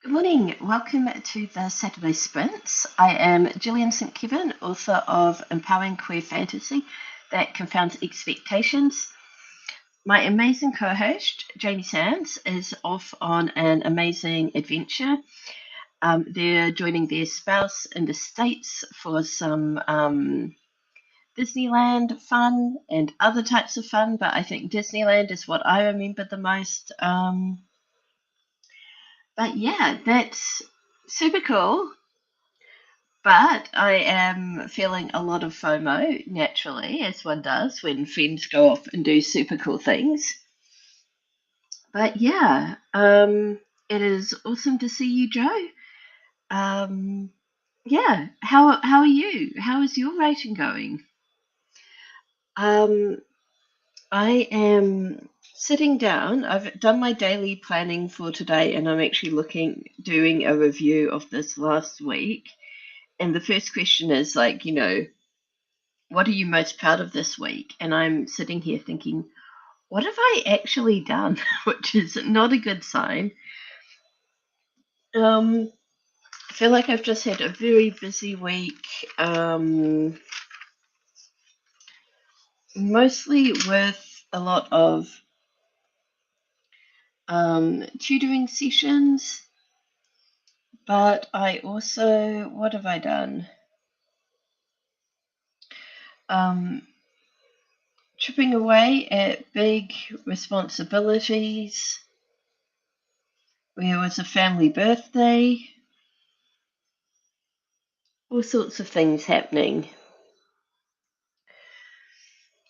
Good morning. Welcome to the Saturday Sprints. I am Gillian St, Kevern, author of Empowering Queer Fantasy that Confounds Expectations. My amazing co-host, Jamie Sands, is off on an amazing adventure. They're joining their spouse in the States for some Disneyland fun and other types of fun, but I think Disneyland is what I remember the most. But yeah, that's super cool. But I am feeling a lot of FOMO naturally, as one does when friends go off and do super cool things. But yeah, it is awesome to see you, Joe. Yeah, how are you? How is your rating going? I am sitting down. I've done my daily planning for today, and I'm actually doing a review of this last week. And the first question is like, what are you most proud of this week? And I'm sitting here thinking, what have I actually done? Which is not a good sign. I feel like I've just had a very busy week, mostly with a lot of tutoring sessions. But I also, what have I done? Chipping away at big responsibilities. There was a family birthday. All sorts of things happening.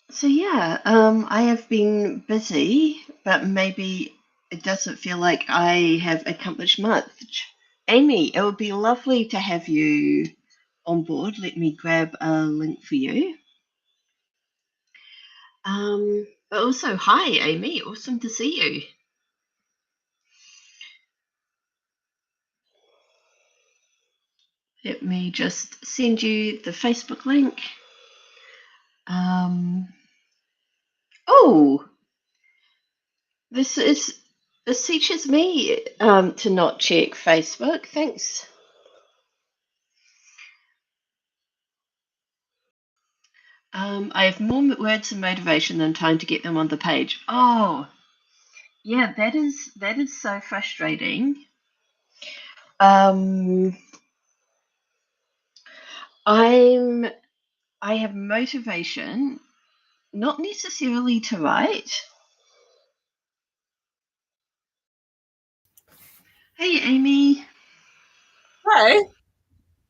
So yeah, I have been busy, but maybe it doesn't feel like I have accomplished much. Amy, it would be lovely to have you on board. Let me grab a link for you. But also, hi, Amy. Awesome to see you. Let me just send you the Facebook link. Oh, this teaches me to not check Facebook. Thanks. I have more words of motivation than time to get them on the page. Oh, yeah, that is so frustrating. I have motivation, not necessarily to write. Hey, Amy. Hey,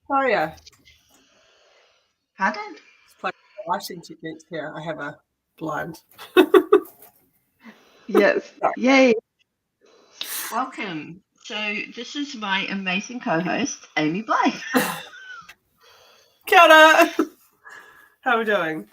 how are you? Pardon? It's playing lighting techniques here. I have a blind. Yes. Yay. Welcome. So this is my amazing co-host, Amy Blythe. Kia ora! How are we doing?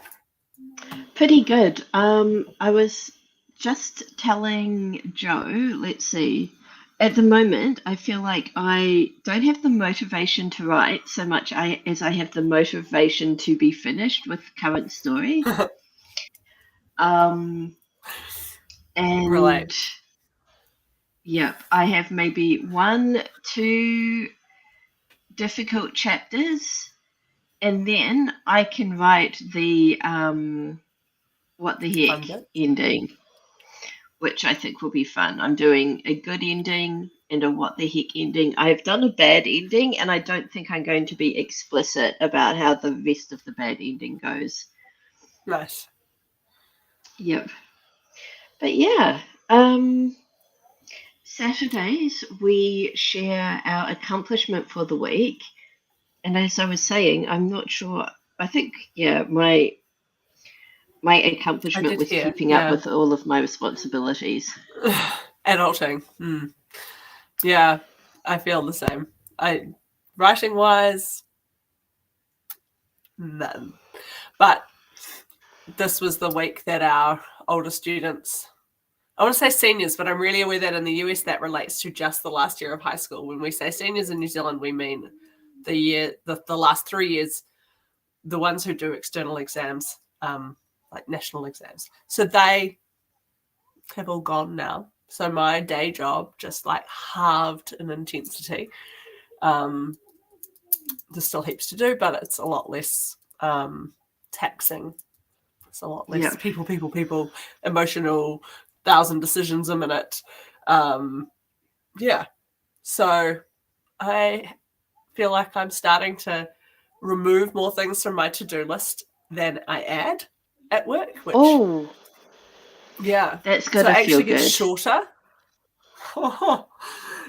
Pretty good. I was just telling Joe, let's see. At the moment, I feel like I don't have the motivation to write so much as I have the motivation to be finished with current story. And Relate. Yep, I have maybe 1-2 difficult chapters, and then I can write the what the heck ending, which I think will be fun. I'm doing a good ending and a what the heck ending. I've done a bad ending, and I don't think I'm going to be explicit about how the rest of the bad ending goes. Nice. Yep. But yeah, Saturdays we share our accomplishment for the week. And as I was saying, I'm not sure. I think, yeah, my accomplishment was keeping up with all of my responsibilities. Adulting. Yeah, I feel the same. Writing wise, none. But this was the week that our older students, I want to say seniors, but I'm really aware that in the US that relates to just the last year of high school. When we say seniors in New Zealand, we mean the last 3 years, the ones who do external exams, like national exams. So they have all gone now. So my day job just like halved in intensity. There's still heaps to do, but it's a lot less taxing. It's a lot less people, emotional, 1,000 decisions a minute. So I feel like I'm starting to remove more things from my to-do list than I add at work, which that's so gonna it actually feel gets good. shorter.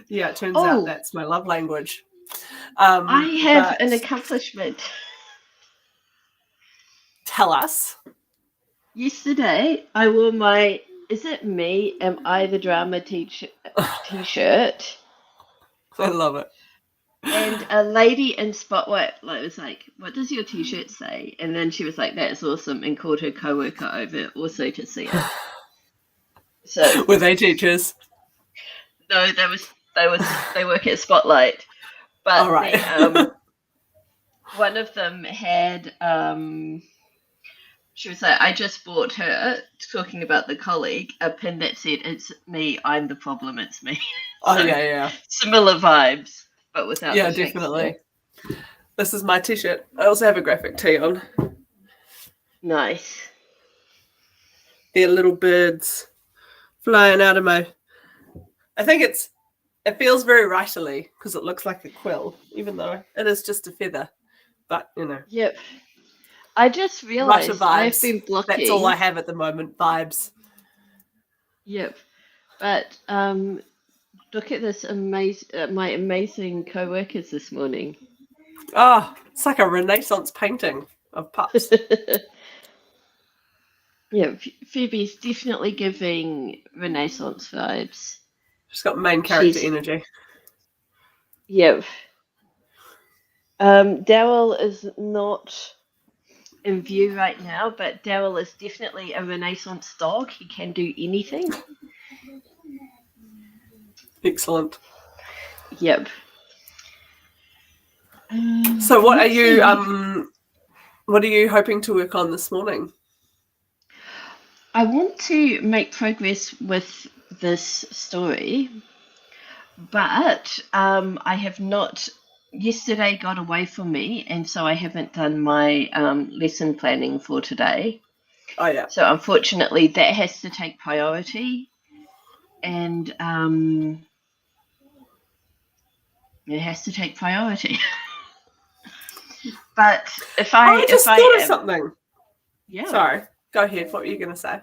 Yeah, it turns out that's my love language. I have an accomplishment. Tell us. Yesterday, I wore my "Is it me? Am I the drama teacher?" T-shirt. I love it. And a lady in Spotlight was like, "What does your T-shirt say?" And then she was like, "That's awesome," and called her coworker over also to see it. So were they teachers? No, they work at Spotlight, but one of them had she was like, I just bought her, talking about the colleague, a pin that said, "It's me, I'm the problem, it's me." So, yeah. Similar vibes, but without the definitely. This is my T-shirt. I also have a graphic tee on. Nice. They're little birds flying out of my... I think it feels very writerly because it looks like a quill, even though it is just a feather. But, Yep. I just realized I've been blocking. That's all I have at the moment, vibes. Yep. But look at this my amazing co-workers this morning. Oh, it's like a Renaissance painting of pups. Yeah, Phoebe's definitely giving Renaissance vibes. She's got main character energy. Yep. Daryl is not in view right now, but Daryl is definitely a Renaissance dog. He can do anything. Excellent. Yep. So what are you hoping to work on this morning? I want to make progress with this story, but I have not... Yesterday got away from me, and so I haven't done my lesson planning for today. Oh, yeah. So unfortunately, that has to take priority, and it has to take priority. But if I thought of something. Yeah. Sorry. Go ahead. What were you going to say?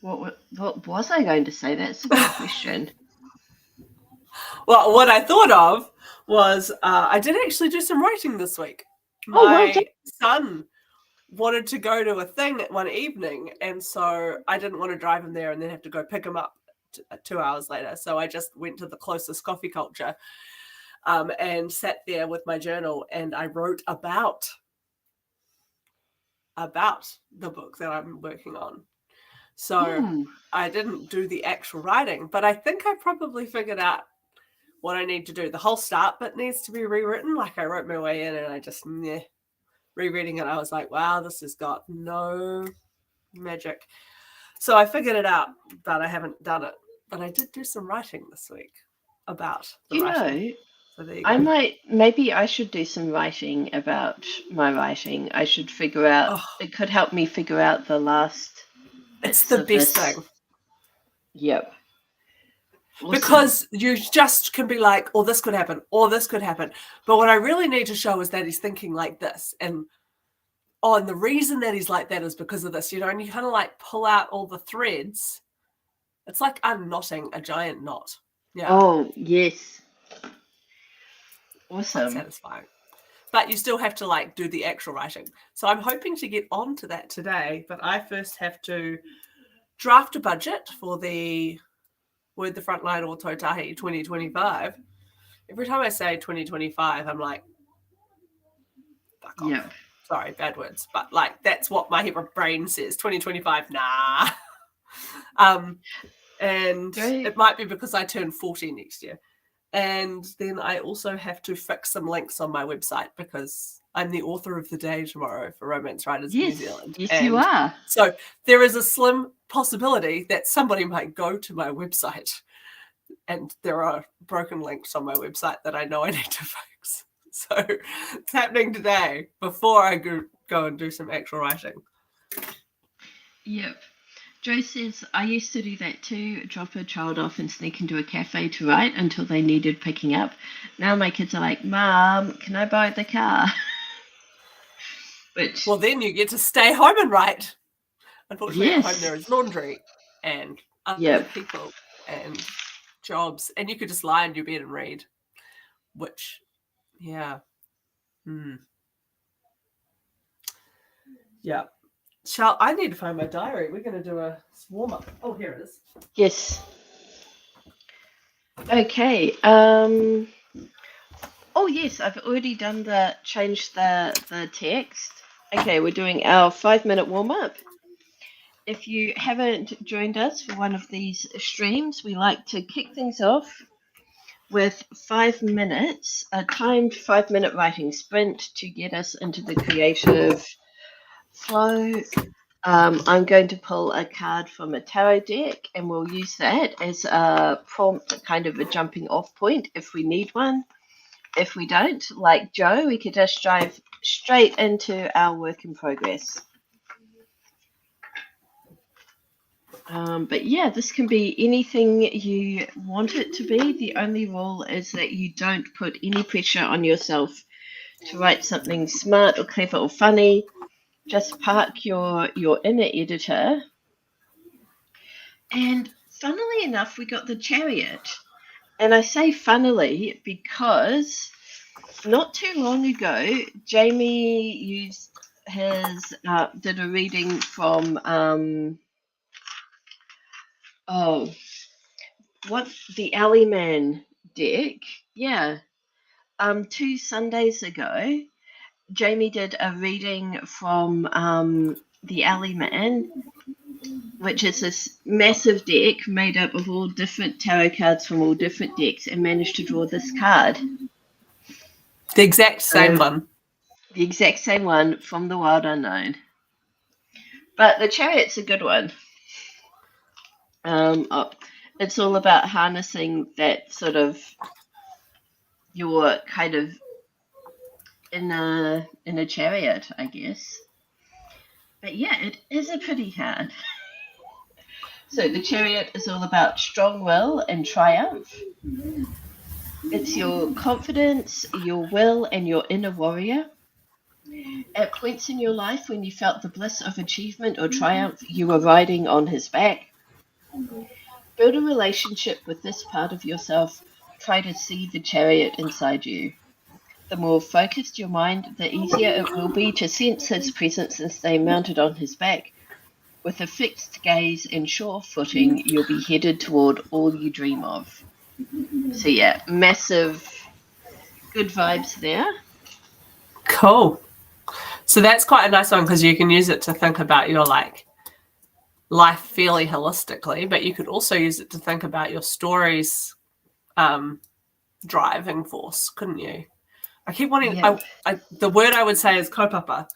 What was I going to say? That's a good question. Well, what I thought of was I did actually do some writing this week. My son wanted to go to a thing one evening, and so I didn't want to drive him there and then have to go pick him up 2 hours later. So I just went to the closest coffee culture and sat there with my journal, and I wrote about the book that I'm working on. So I didn't do the actual writing, but I think I probably figured out what I need to do. The whole start bit needs to be rewritten. Like, I wrote my way in and I just, rereading it, I was like, wow, this has got no magic. So I figured it out, but I haven't done it. But I did do some writing this week about the writing. So there you go. Maybe I should do some writing about my writing. I should figure out, it could help me figure out the last... It's the best thing. Yep. Awesome. Because you just can be like, oh, this could happen, or this could happen. But what I really need to show is that he's thinking like this. And the reason that he's like that is because of this, and you kind of like pull out all the threads. It's like unknotting a giant knot. Yeah. Oh, yes. Awesome. Quite satisfying. But you still have to like do the actual writing. So I'm hoping to get onto that today, but I first have to draft a budget for the Word the Frontline or Totahi 2025. Every time I say 2025, I'm like, fuck off. Yeah. Sorry, bad words. But like, that's what my brain says. 2025, nah. And it might be because I turn 40 next year. And then I also have to fix some links on my website because I'm the author of the day tomorrow for Romance Writers of New Zealand. Yes, you are. So there is a slim possibility that somebody might go to my website and there are broken links on my website that I know I need to fix. So it's happening today before I go and do some actual writing. Yep. Joe says, I used to do that too, drop a child off and sneak into a cafe to write until they needed picking up. Now my kids are like, Mom, can I borrow the car? Well, then you get to stay home and write. Unfortunately, yes. At home there is laundry and other people and jobs, and you could just lie in your bed and read, which, yeah. Yeah. I need to find my diary. We're going to do a warm-up. Oh, here it is. Yes. Okay. Oh, yes, I've already done changed the text. Okay, we're doing our 5-minute warm-up. If you haven't joined us for one of these streams, we like to kick things off with 5 minutes, a timed 5-minute writing sprint to get us into the creative flow. I'm going to pull a card from a tarot deck and we'll use that as a prompt, kind of a jumping off point if we need one. If we don't, like Joe, we could just dive straight into our work in progress. But yeah, this can be anything you want it to be. The only rule is that you don't put any pressure on yourself to write something smart or clever or funny. Just park your inner editor. And funnily enough, we got the Chariot. And I say funnily because not too long ago, Jamie did a reading from the Alleyman deck. Yeah. 2 Sundays ago, Jamie did a reading from the Alleyman, which is this massive deck made up of all different tarot cards from all different decks, and managed to draw this card. The exact same one. The exact same one from the Wild Unknown. But the Chariot's a good one. It's all about harnessing that sort of your kind of in a chariot, I guess. But yeah, it is a pretty card. So the Chariot is all about strong will and triumph. It's your confidence, your will, and your inner warrior. At points in your life when you felt the bliss of achievement or triumph, you were riding on his back. Build a relationship with this part of yourself. Try to see the Chariot inside you. The more focused your mind, the easier it will be to sense his presence and stay mounted on his back. With a fixed gaze and sure footing, you'll be headed toward all you dream of. So yeah, massive good vibes there. Cool. So that's quite a nice one because you can use it to think about your life fairly holistically, but you could also use it to think about your story's driving force, couldn't you? I keep wanting. Yep. The word I would say is kaupapa,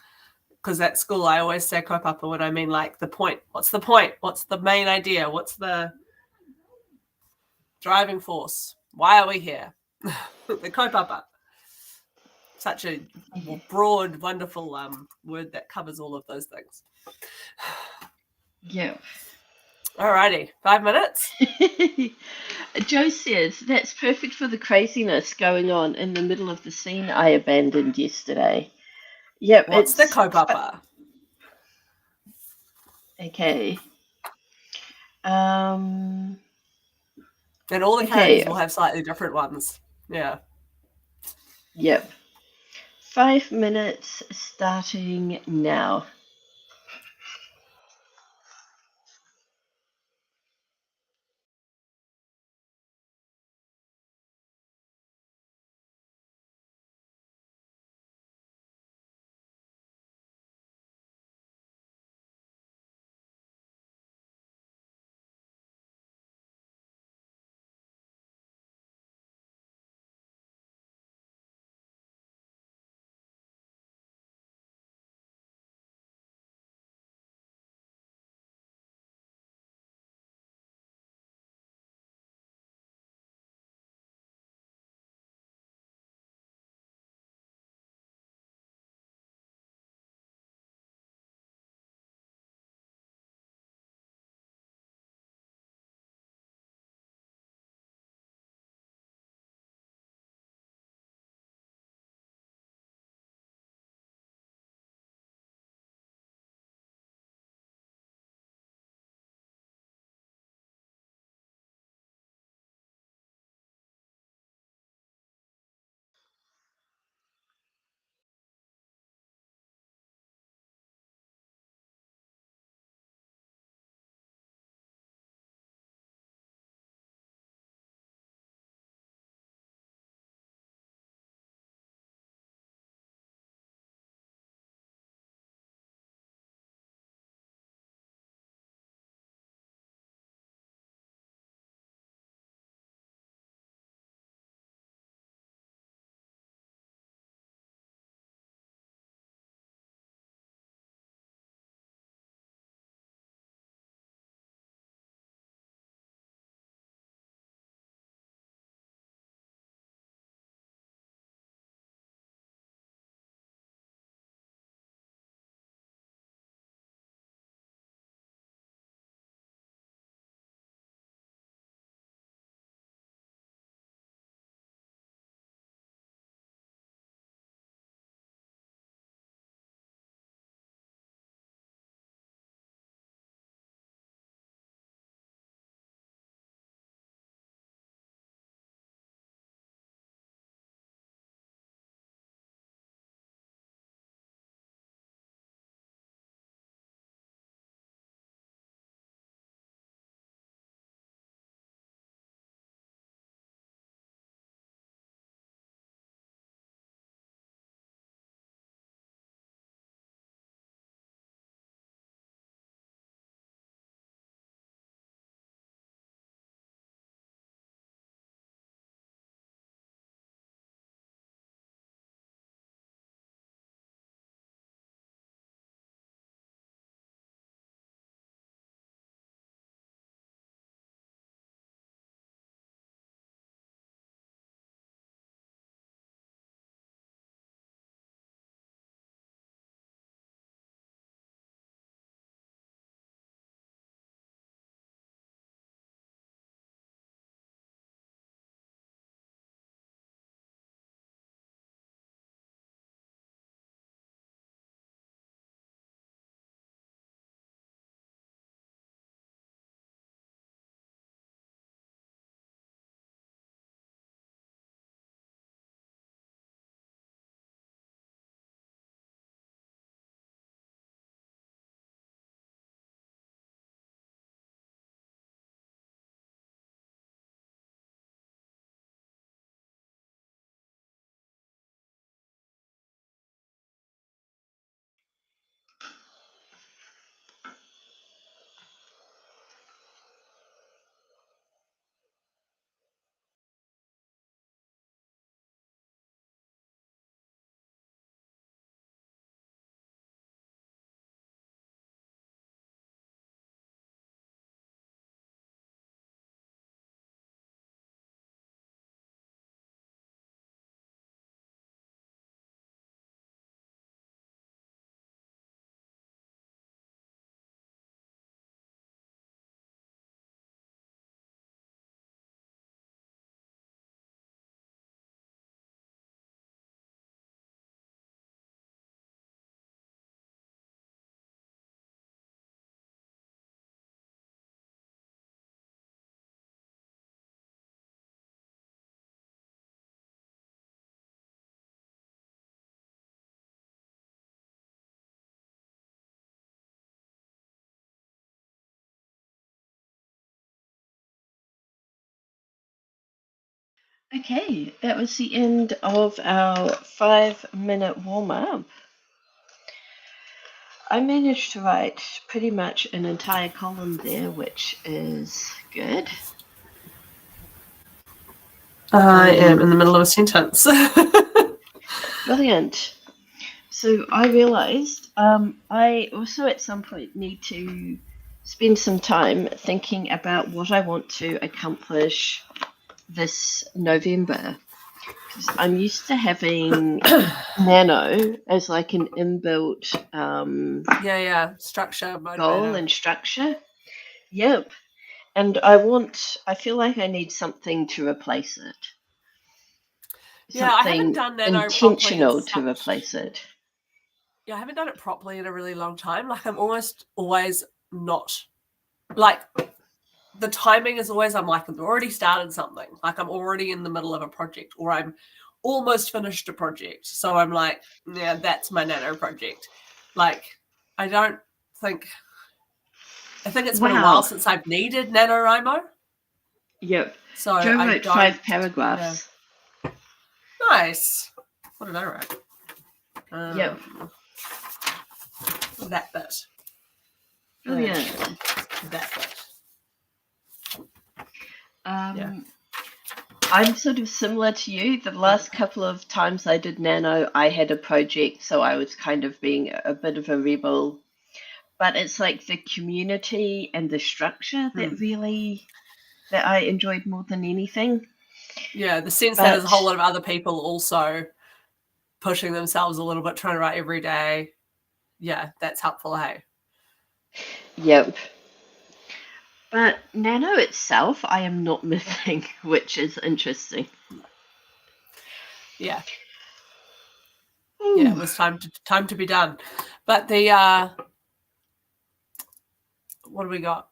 because at school I always say kaupapa when I mean like the point. What's the point? What's the main idea? What's the driving force? Why are we here? The kaupapa. Such a broad, wonderful word that covers all of those things. Yeah. Alrighty, 5 minutes. Joe says that's perfect for the craziness going on in the middle of the scene I abandoned yesterday. Yep. What's the kaupapa? Okay. And all the characters will have slightly different ones. Yeah. Yep. 5 minutes starting now. Okay, that was the end of our 5-minute warm-up. I managed to write pretty much an entire column there, which is good. I am in the middle of a sentence. Brilliant. So I realized I also at some point need to spend some time thinking about what I want to accomplish this November. Because I'm used to having Nano as like an inbuilt structure, goal motivator. and structure. Yep. And I feel like I need something to replace it. Yeah, I haven't Something done Nano intentional properly to replace it. Yeah, I haven't done it properly in a really long time. Like, I'm almost always not, like, the timing is always, I'm like, I've already started something. Like, I'm already in the middle of a project, or I'm almost finished a project. So I'm like, yeah, that's my Nano project. Like, I think it's been a while since I've needed NaNoWriMo. Yep. So Joe I wrote don't. 5 paragraphs. Yeah. Nice. What did I write? Yep. That bit. Brilliant. That bit. I'm sort of similar to you. The last couple of times I did Nano, I had a project, so I was kind of being a bit of a rebel. But it's like the community and the structure that I enjoyed more than anything. Yeah, the sense that there's a whole lot of other people also pushing themselves a little bit, trying to write every day. Yeah, that's helpful, hey? Yep. But Nano itself, I am not missing, which is interesting. Yeah. Ooh. Yeah, it was time to be done. But the what do we got?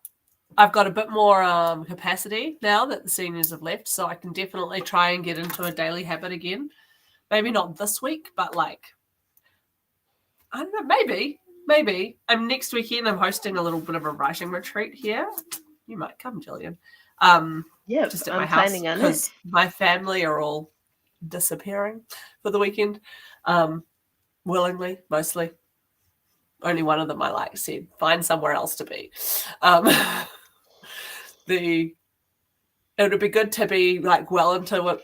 I've got a bit more capacity now that the seniors have left, so I can definitely try and get into a daily habit again. Maybe not this week, but like, I don't know, maybe. Next weekend I'm hosting a little bit of a writing retreat here. You might come, Gillian. Yep, just at I'm my house planning on because it. my family are all disappearing for the weekend, willingly, mostly. Only one of them I said find somewhere else to be. It would be good to be like well into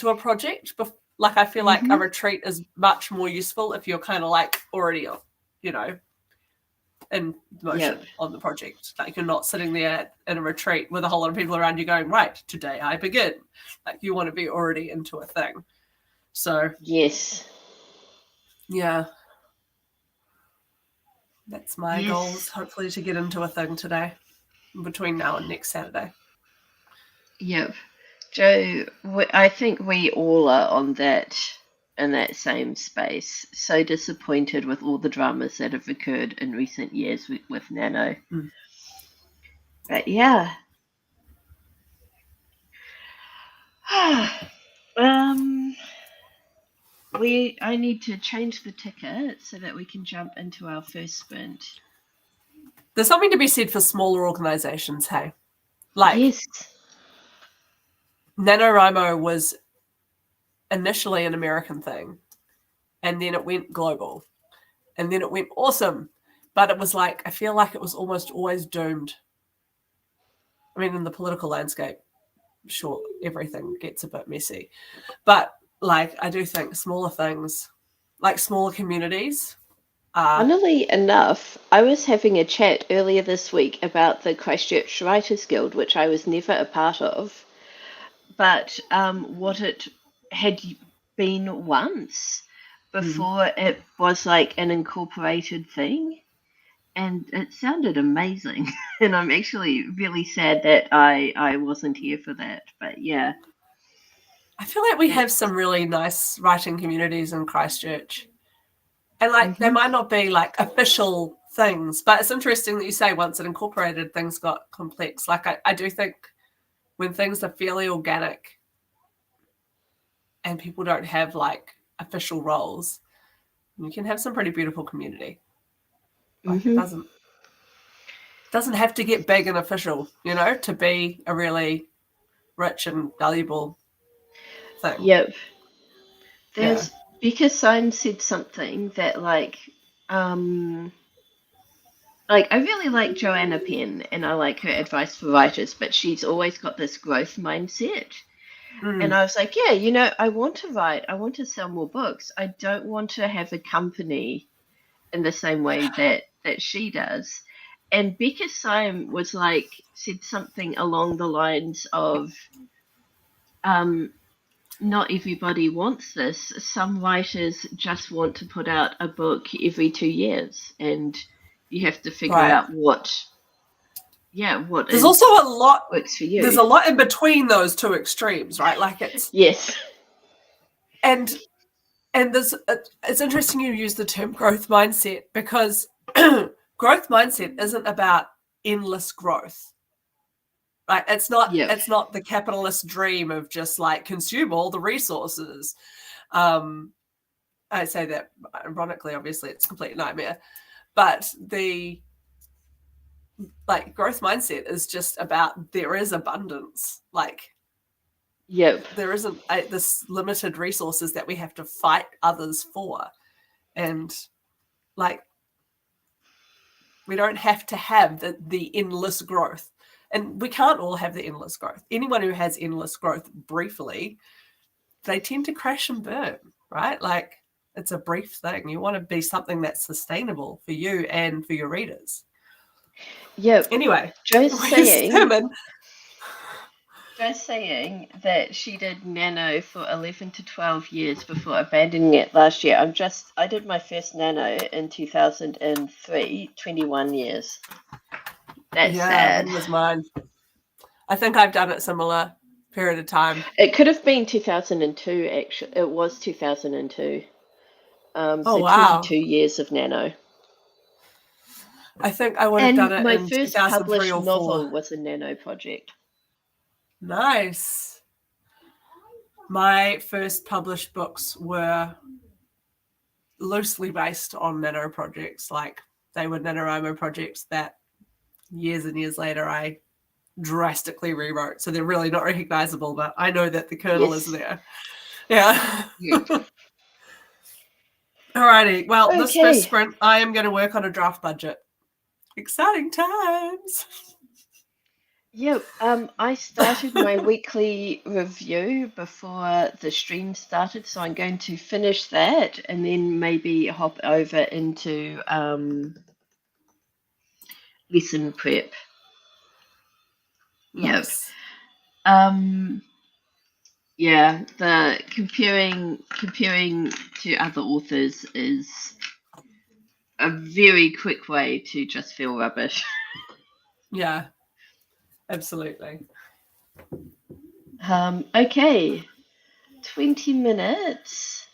a project. Like, I feel like a retreat is much more useful if you're kind of like already, in motion on the project. Like, you're not sitting there in a retreat with a whole lot of people around you going, right, today I begin. Like, you want to be already into a thing. So yes, yeah, that's my goals. Hopefully to get into a thing today, between now and next Saturday. Yep. Joe, I think we all are on that, in that same space. So disappointed with all the dramas that have occurred in recent years with Nano. But yeah. I need to change the ticket so that we can jump into our first sprint. There's something to be said for smaller organizations, hey? Like, yes. NaNoWriMo was initially an American thing, and then it went global, and then it went awesome. But it was like, I feel like it was almost always doomed. I mean, in the political landscape, sure, everything gets a bit messy. But like, I do think smaller things, like smaller communities, Funnily enough, I was having a chat earlier this week about the Christchurch Writers Guild, which I was never a part of, but what it had been once before it was like an incorporated thing. And it sounded amazing. And I'm actually really sad that I wasn't here for that. But yeah. I feel like we have some really nice writing communities in Christchurch. And like, they might not be like official things, but it's interesting that you say once it incorporated, things got complex. Like, I do think when things are fairly organic and people don't have like official roles, you can have some pretty beautiful community. Like, it doesn't have to get big and official, to be a really rich and valuable thing. Yep. Yeah. There's Becca Syme said something that like I really like Joanna Penn and I like her advice for writers, but she's always got this growth mindset. And Mm, I was like, yeah, you know, I want to write, I want to sell more books. I don't want to have a company in the same way that she does. And Becca Syme was like said something along the lines of um not everybody wants this. Some writers just want to put out a book every 2 years, and you have to figure right. out what There's also a lot. works for There's you. a lot in between those two extremes, right? Like Yes. and there's it's interesting you use the term growth mindset because growth mindset isn't about endless growth. Right? It's Yep. not the capitalist dream of just like consume all the resources. I say that ironically, obviously, it's a complete nightmare. But the like growth mindset is just about there is abundance. Like Yep. there isn't this limited resources that we have to fight others for, and like we don't have to have the endless growth, and we can't all have the endless growth. Anyone who has endless growth briefly, they tend to crash and burn, right? Like it's a brief thing. You want to be something that's sustainable for you and for your readers. Yep. Anyway, Joe's saying sermon. Joe's saying that she did Nano for 11 to 12 years before abandoning it last year. I did my first Nano in 2003, 21 years. That's Yeah, sad. when was mine? I think I've done it similar period of time. It could have been 2002, actually. It was 2002. Oh So wow. 22 years of Nano. I think I would have done And it my in first 2003 published or 4. novel was a Nano project. Nice. My first published books were loosely based on Nano projects. Like they were NaNoWriMo projects that years and years later I drastically rewrote. So they're really not recognizable, but I know that the kernel is Yes. there. Yeah. Yep. Alrighty. Well, this first Okay. sprint, I am going to work on a draft budget. Exciting times. Yep. I started my weekly review before the stream started, so I'm going to finish that and then maybe hop over into lesson prep. Yep. Nice. Yeah, the comparing to other authors is a very quick way to just feel rubbish. Yeah, absolutely. Okay, 20 minutes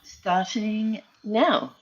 starting now.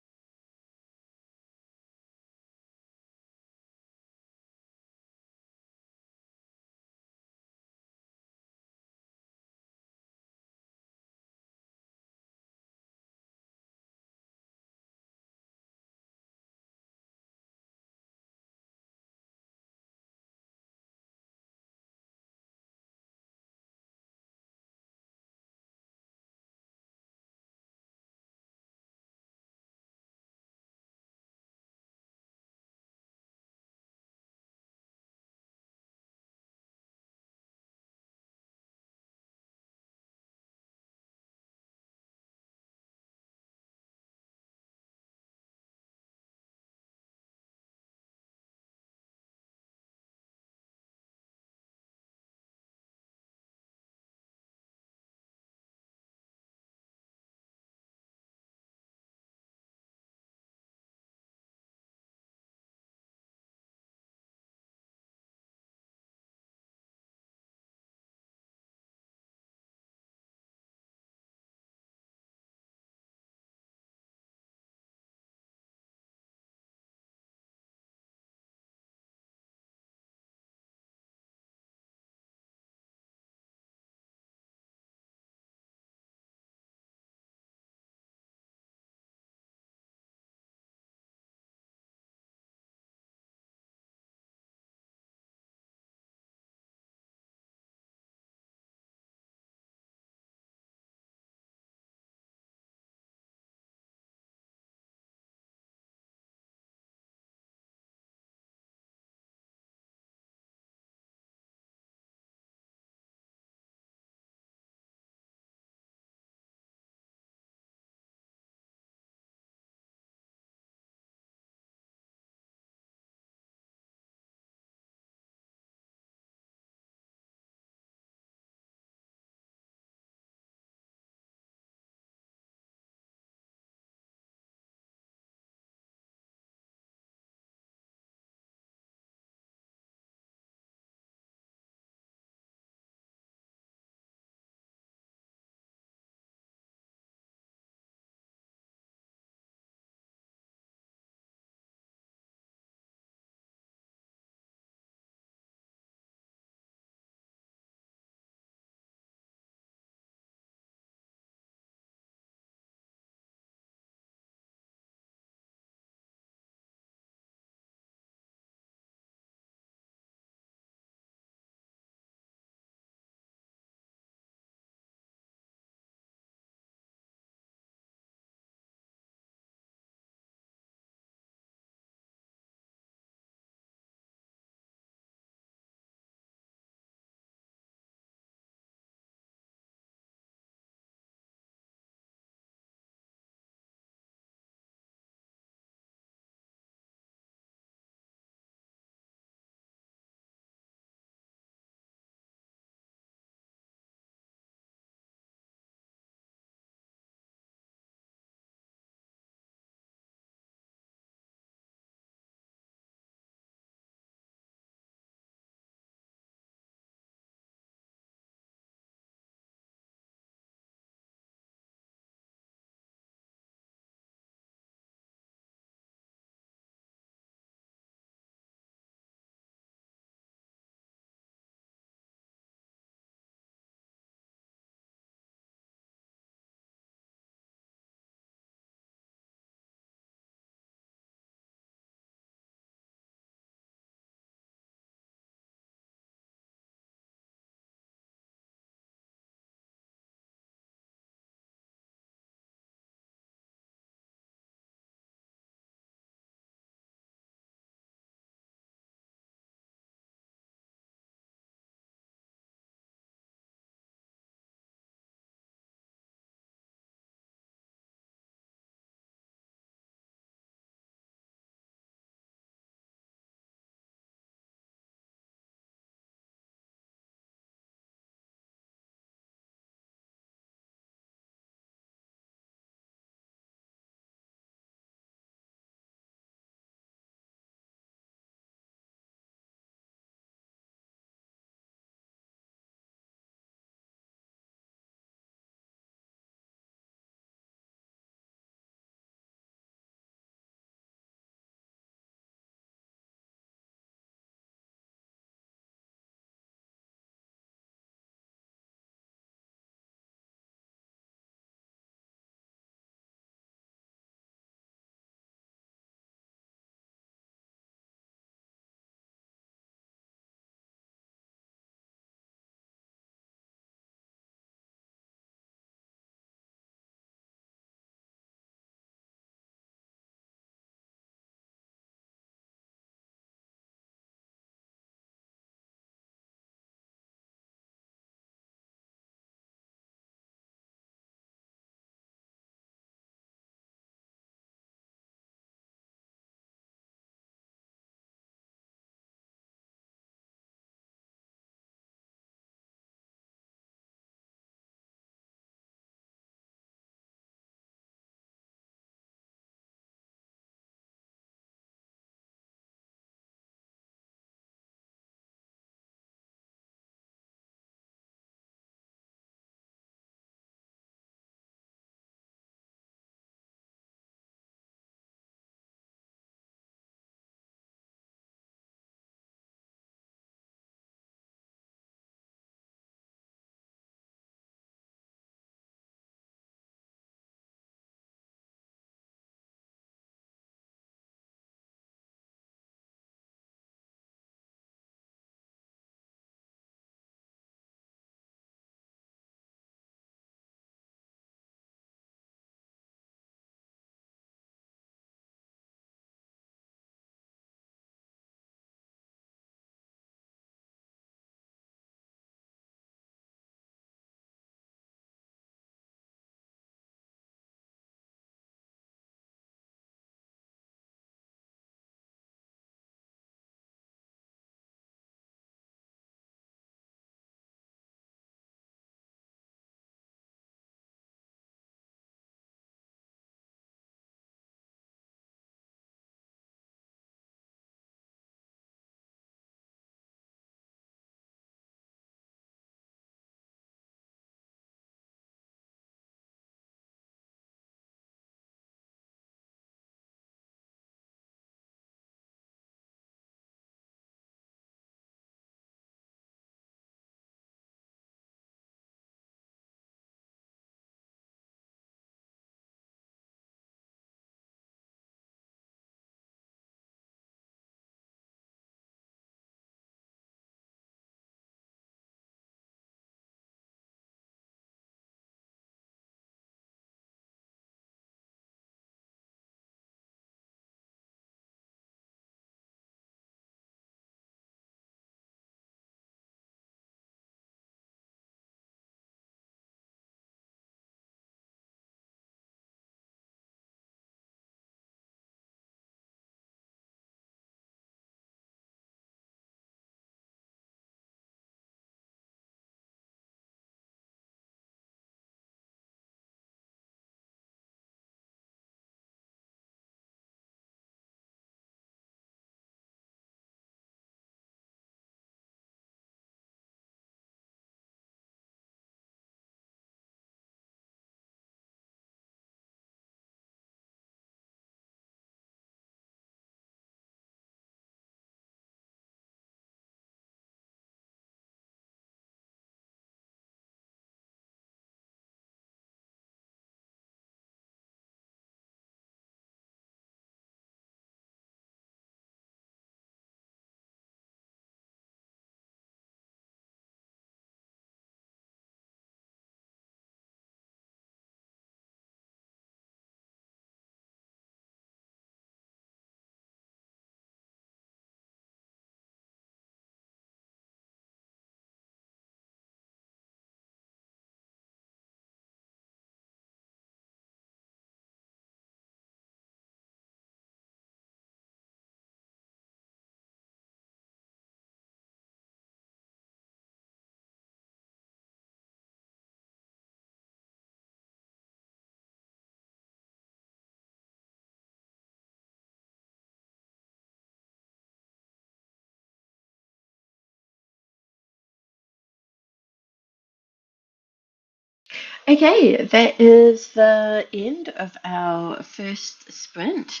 Okay, that is the end of our first sprint.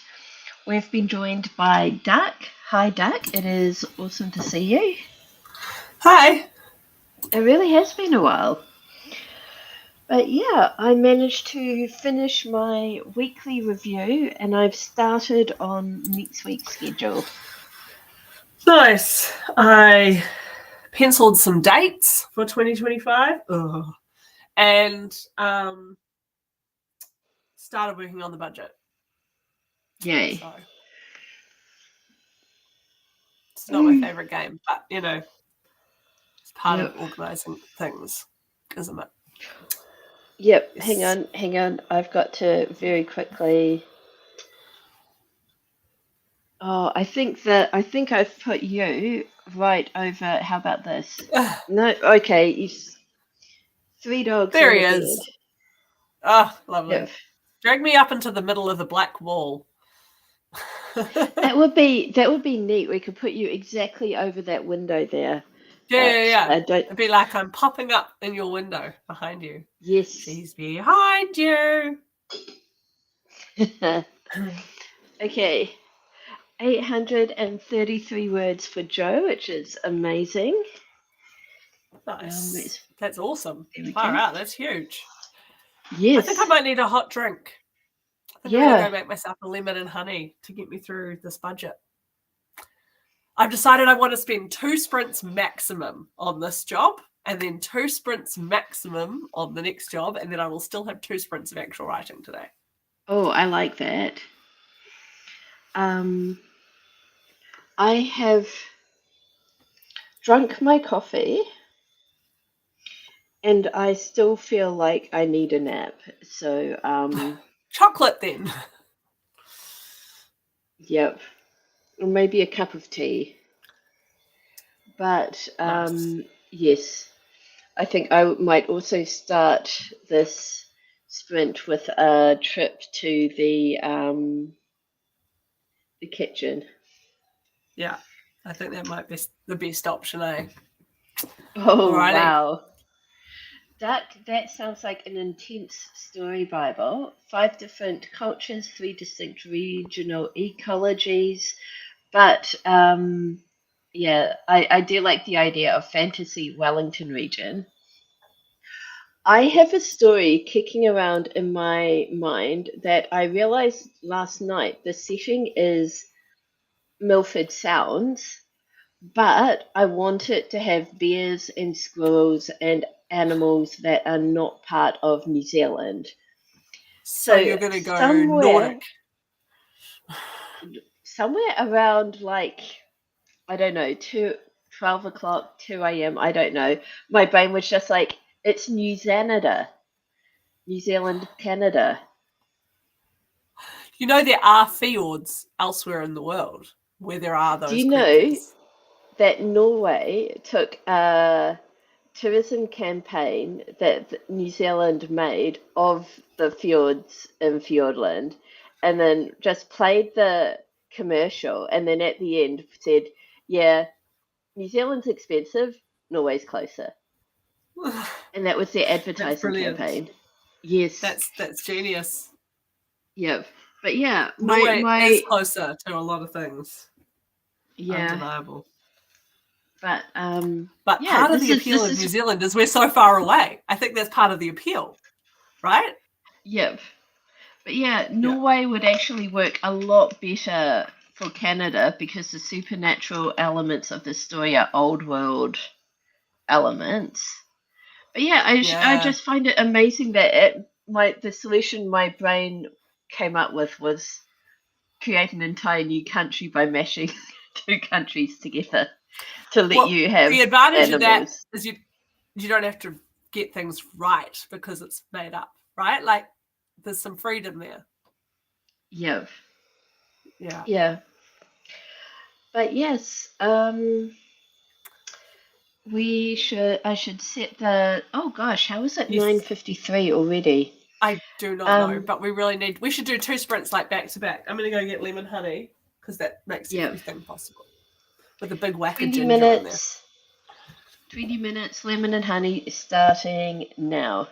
We've been joined by Duck. Hi, Duck. It is awesome to see you. Hi. It really has been a while. But yeah, I managed to finish my weekly review and I've started on next week's schedule. Nice. I penciled some dates for 2025 and started working on the budget. Yay. So it's not my favorite game, but you know, it's part of organising things, isn't it? Yep, yes. Hang on. I've got to very quickly. Oh, I think I've put you right over. How about this? No, okay. Three dogs. There in he the is. bed. Oh, lovely. Yep. Drag me up into the middle of the black wall. That would be neat. We could put you exactly over that window there. Yeah. It'd be like I'm popping up in your window behind you. Yes. She's behind you. Okay. 833 words for Joe, which is amazing. Nice. That's awesome. Far out. That's huge. Yes. I think I might need a hot drink. I'm going to go make myself a lemon and honey to get me through this budget. I've decided I want to spend 2 sprints maximum on this job and then 2 sprints maximum on the next job, and then I will still have 2 sprints of actual writing today. Oh, I like that. I have drunk my coffee and I still feel like I need a nap. So, chocolate then. Yep. Or maybe a cup of tea. But, nice. Yes. I think I might also start this sprint with a trip to the kitchen. Yeah, I think that might be the best option, eh? Oh, alrighty. Wow. That sounds like an intense story Bible. 5 different cultures, 3 distinct regional ecologies. But, yeah, I do like the idea of fantasy Wellington region. I have a story kicking around in my mind that I realized last night. The setting is Milford Sounds, but I want it to have bears and squirrels and animals that are not part of New Zealand. So you're going to go Nordic? Somewhere around like, I don't know, 12 o'clock, 2 a.m., I don't know. My brain was just like, it's New Zealand, Canada. You know, there are fjords elsewhere in the world where there are those creatures. Do you know that Norway took a tourism campaign that New Zealand made of the fjords in Fiordland and then just played the commercial and then at the end said, yeah, New Zealand's expensive, Norway's closer. And that was their advertising campaign. Yes. That's genius. Yep. But yeah, Norway is closer to a lot of things. Yeah. Undeniable. But yeah, part of the appeal of New Zealand is we're so far away. I think that's part of the appeal, right? Yep. But yeah, Norway would actually work a lot better for Canada because the supernatural elements of the story are old world elements. But yeah, I just find it amazing that the solution my brain came up with was create an entire new country by mashing 2 countries together to let you have the advantage animals. of that is you don't have to get things right because it's made up, right? Like there's some freedom there. Yep. Yeah. Yeah. But yes, I should set the. Oh gosh, how is it 9:53 already? I do not know, but we should do 2 sprints like back to back. I'm going to go get lemon honey because that makes everything possible. With a big whack of ginger in there. 20 minutes, lemon and honey starting now.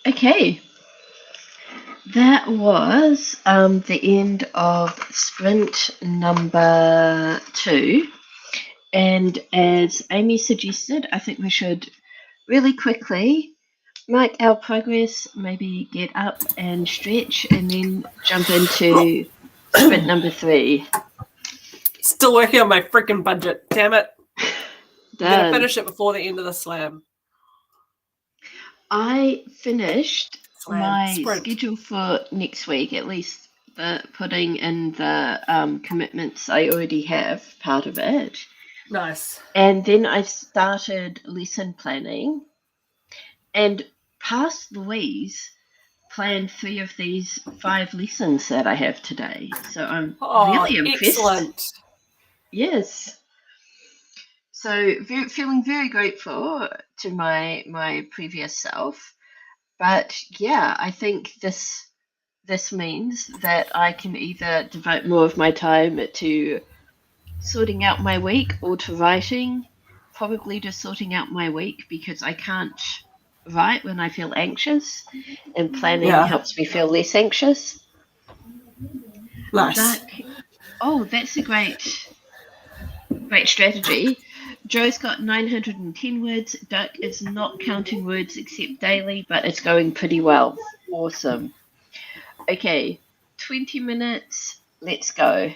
Okay, that was the end of sprint number 2. And as Amy suggested, I think we should really quickly mark our progress, maybe get up and stretch, and then jump into sprint number 3. Still working on my freaking budget. Damn it. I'm going to Done. finish it before the end of the slam. I finished my Sprint. schedule for next week, at least the putting in the commitments I already have, part of it. Nice. And then I started lesson planning, and past Louise planned 3 of these 5 lessons that I have today. So I'm really impressed. Excellent. Yes. So feeling very grateful to my previous self. But yeah, I think this means that I can either devote more of my time to sorting out my week or to writing. Probably to sorting out my week, because I can't write when I feel anxious, and planning helps me feel less anxious. Nice. That's a great strategy. Joe's got 910 words. Duck is not counting words except daily, but it's going pretty well. Awesome. Okay, 20 minutes. Let's go.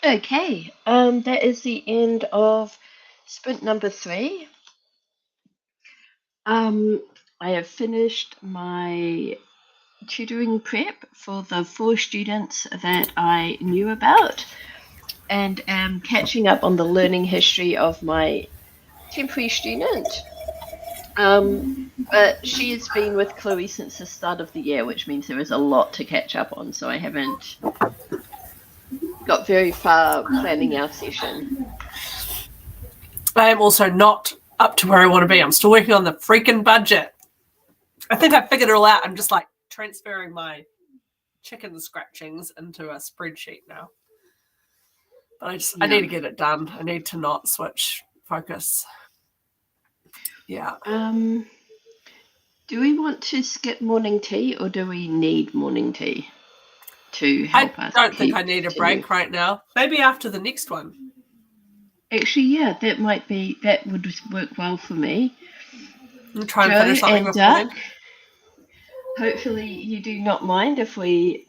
Okay, that is the end of sprint number 3. I have finished my tutoring prep for the 4 students that I knew about and am catching up on the learning history of my temporary student. But she has been with Chloe since the start of the year, which means there is a lot to catch up on, so I haven't got very far planning our session. I am also not up to where I want to be. I'm still working on the freaking budget. I think I figured it all out. I'm just like transferring my chicken scratchings into a spreadsheet now. But I need to get it done. I need to not switch focus. Yeah. Do we want to skip morning tea or do we need morning tea to help us? I don't think I need a break right now. Maybe after the next one. Actually, yeah, that would work well for me. I'll try and finish something before then. Hopefully you do not mind if we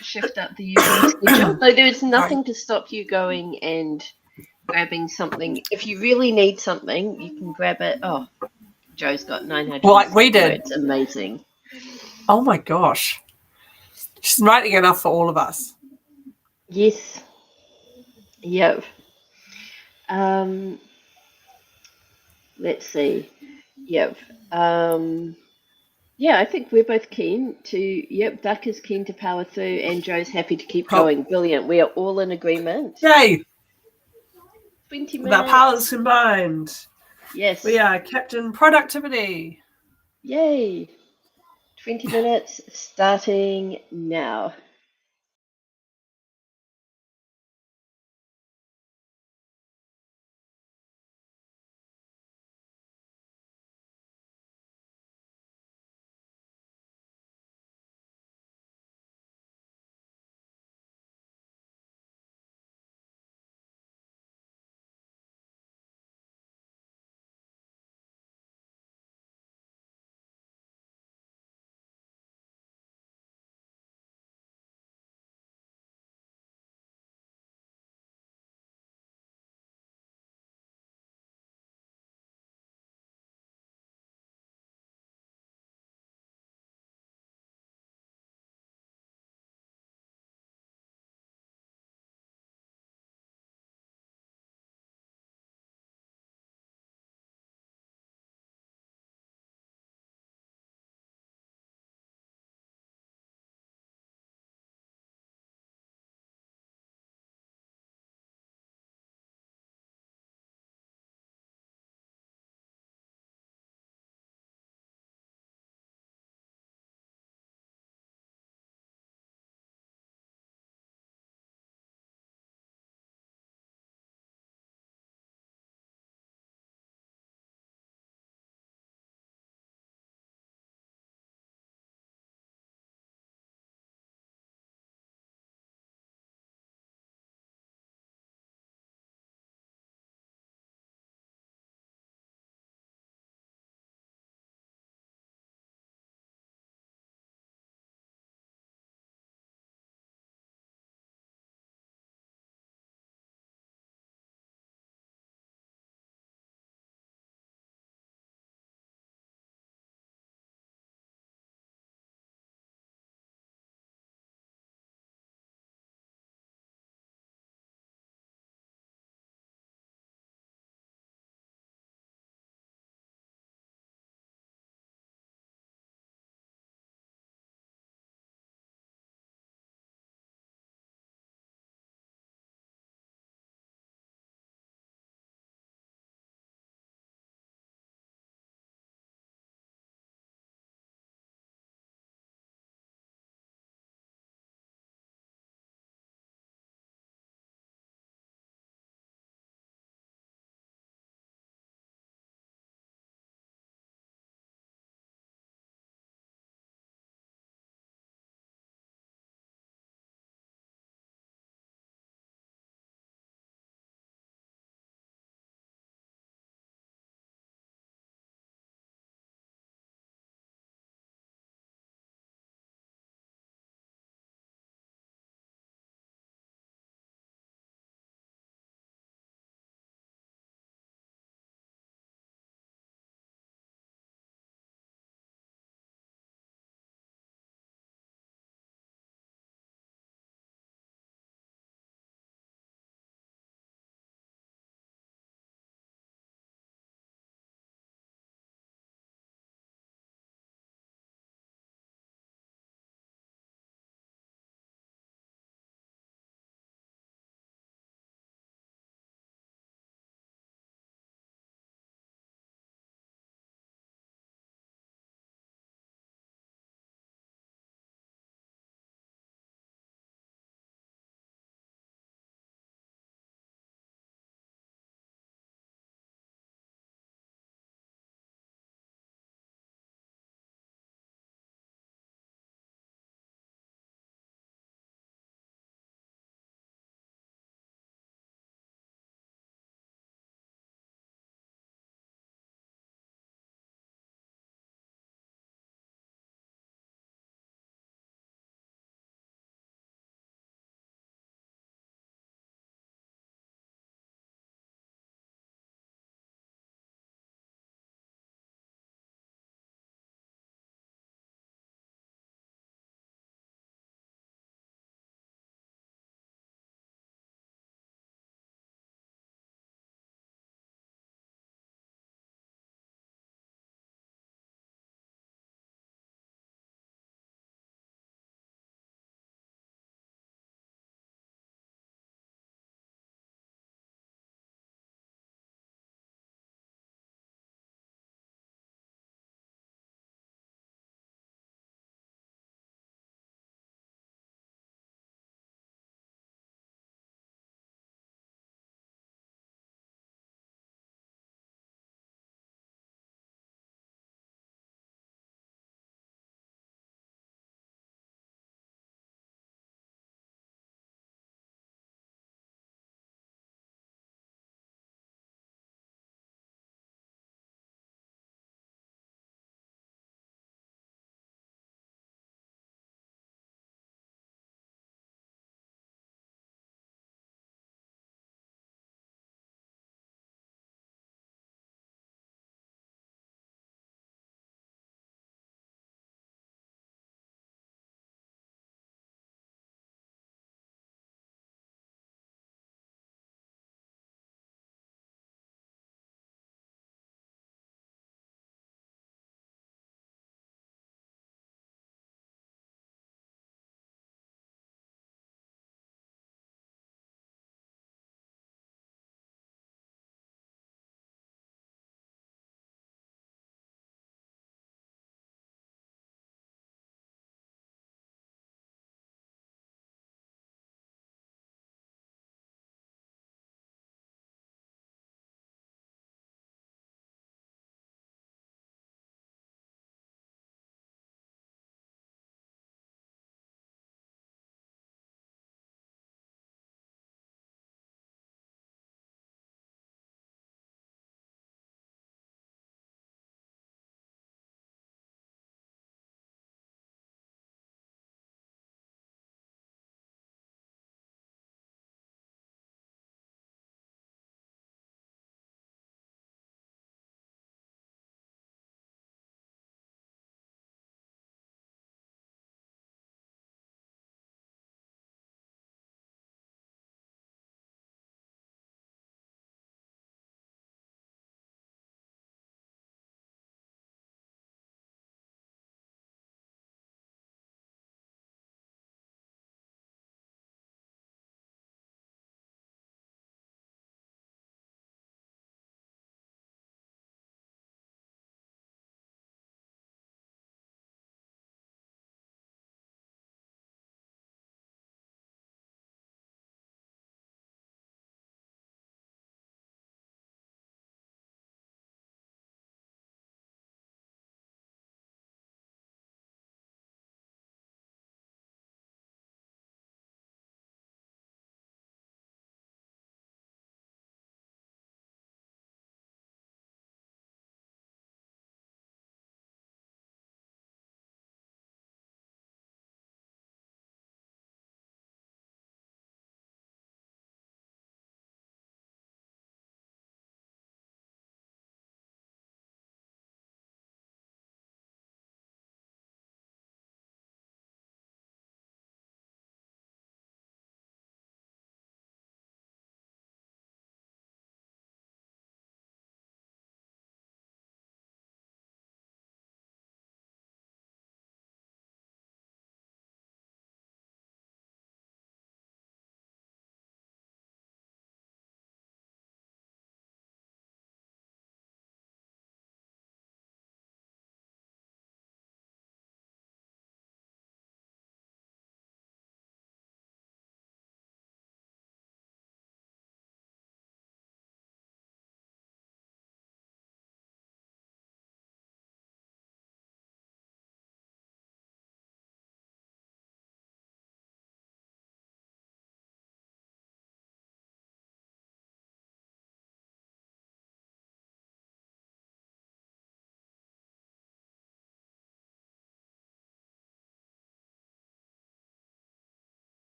shift up the usual schedule. Though there's nothing to stop you going and grabbing something. If you really need something, you can grab it. Oh, Joe's got 900. Well, like we did. It's amazing. Oh my gosh. She's writing enough for all of us. Yes. Yep. Let's see. Yep. Yeah, I think we're both keen to. Yep, Duck is keen to power through, and Joe's happy to keep going. Brilliant. We are all in agreement. Yay! 20 minutes. With our powers combined. Yes. We are Captain Productivity. Yay. 20 minutes starting now.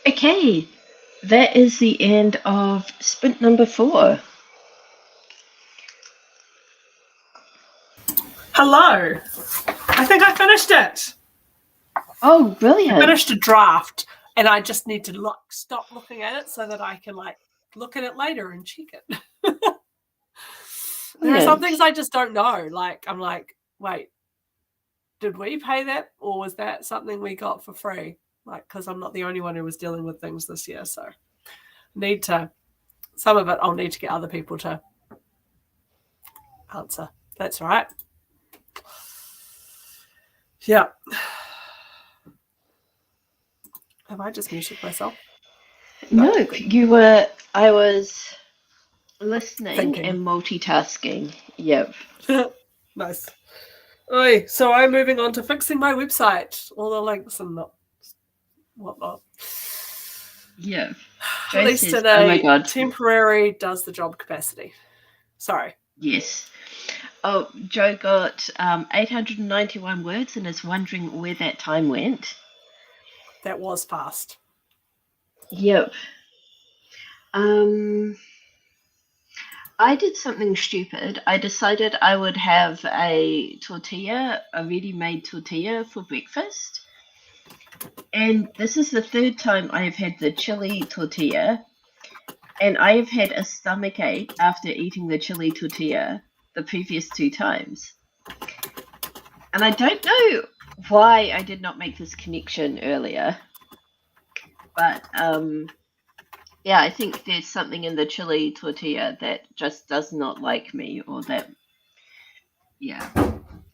Okay, that is the end of sprint number 4. Hello. I think I finished it. Oh, brilliant. I finished a draft, and I just need to stop looking at it so that I can look at it later and check it. There are some things I just don't know. Like, I'm like, wait, did we pay that, or was that something we got for free? Like, because I'm not the only one who was dealing with things this year, so some of it I'll need to get other people to answer. That's right. Yeah. Have I just muted myself? No, I was listening Thinking. and multitasking. Yep. Nice. Oi, so I'm moving on to fixing my website, all the links and whatnot. Yep. At least says, in a oh my God. temporary does the job capacity. Sorry. Yes. Oh, Joe got 891 words and is wondering where that time went. That was fast. Yep. I did something stupid. I decided I would have a ready-made tortilla for breakfast. And this is the 3rd time I have had the chili tortilla. And I have had a stomach ache after eating the chili tortilla the previous 2 times. And I don't know why I did not make this connection earlier. But yeah, I think there's something in the chili tortilla that just does not like me, or that, yeah.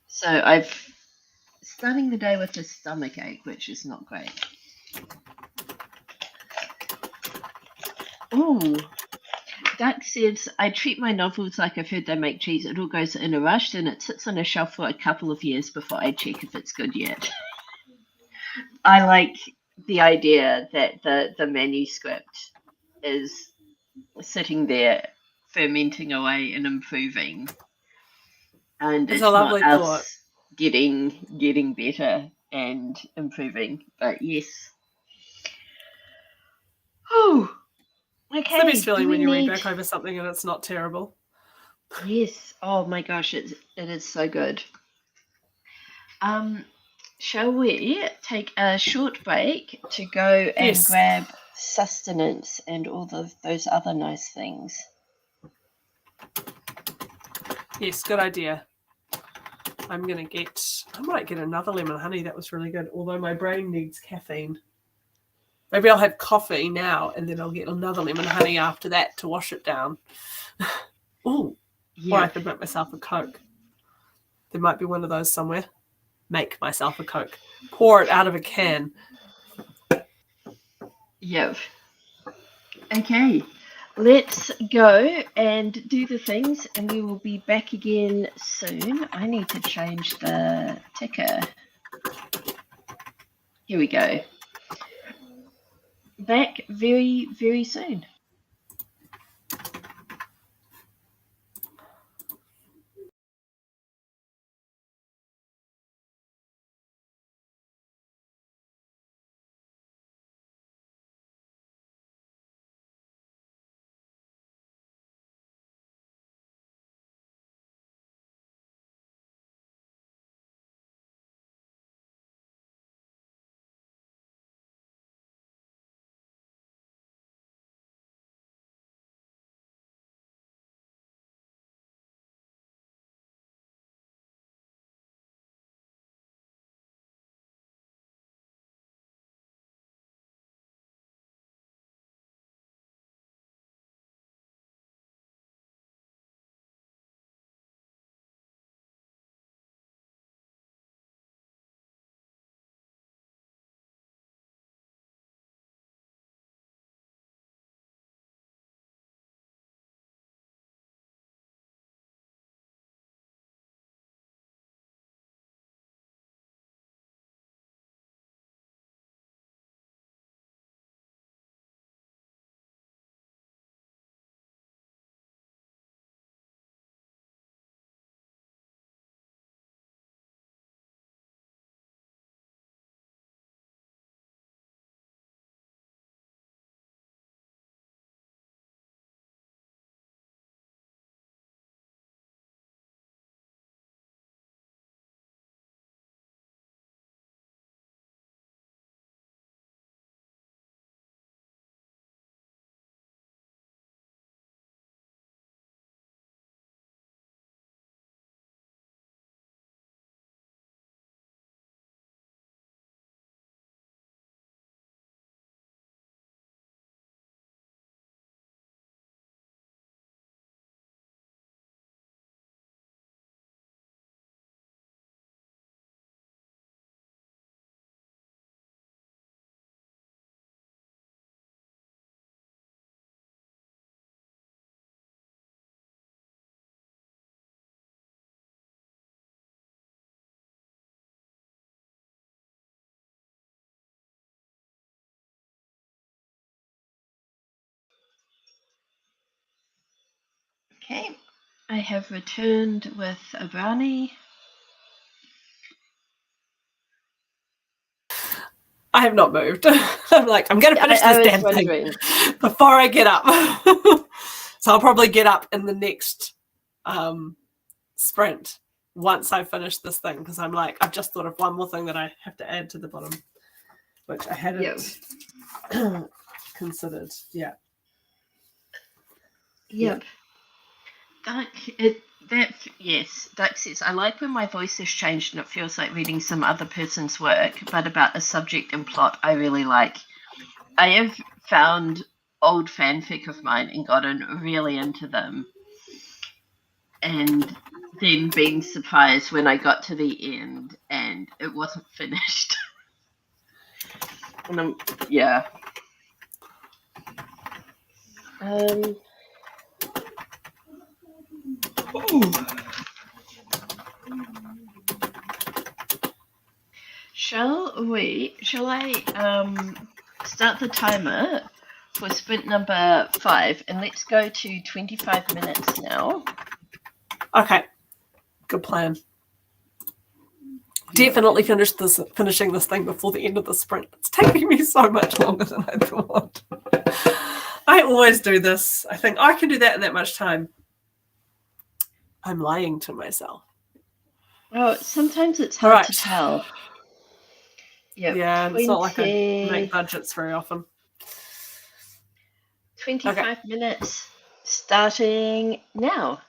So I've starting the day with a stomach ache, which is not great. Ooh. Duck says, I treat my novels like I've heard they make cheese. It all goes in a rush, and it sits on a shelf for a couple of years before I check if it's good yet. I like the idea that the manuscript is sitting there fermenting away and improving, and It's it's a lovely not thought. us getting better and improving. But yes. Oh, okay. It's the best feeling when you read back over something and it's not terrible. Yes. Oh my gosh, it is so good. Shall we take a short break to go and grab sustenance and all those other nice things? Yes, good idea. I might get another lemon honey. That was really good, although my brain needs caffeine. Maybe I'll have coffee now and then I'll get another lemon honey after that to wash it down. Ooh. Yep. Or I could make myself a Coke. There might be one of those somewhere. Make myself a Coke. Pour it out of a can. Yep. Okay. Let's go and do the things, and we will be back again soon. I need to change the ticker. Here we go. Back very, very soon. Okay, I have returned with a brownie. I have not moved. I'm like, I'm going to finish this damn thing before I get up. So I'll probably get up in the next sprint once I finish this thing, because I'm like, I've just thought of one more thing that I have to add to the bottom, which I hadn't considered. Yeah. Yep. Duck says, I like when my voice has changed and it feels like reading some other person's work, but about a subject and plot I really like. I have found old fanfic of mine and gotten really into them, and then being surprised when I got to the end and it wasn't finished. And Shall I start the timer for sprint number 5, and let's go to 25 minutes now. Okay. Good plan. Definitely finishing this thing before the end of the sprint. It's taking me so much longer than I thought. I always do this. I think I can do that in that much time. I'm lying to myself. Oh, sometimes it's hard to tell. Yep, yeah, it's not like I make budgets very often. 25 minutes starting now.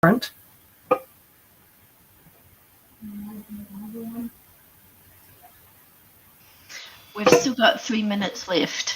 Front. We've still got 3 minutes left.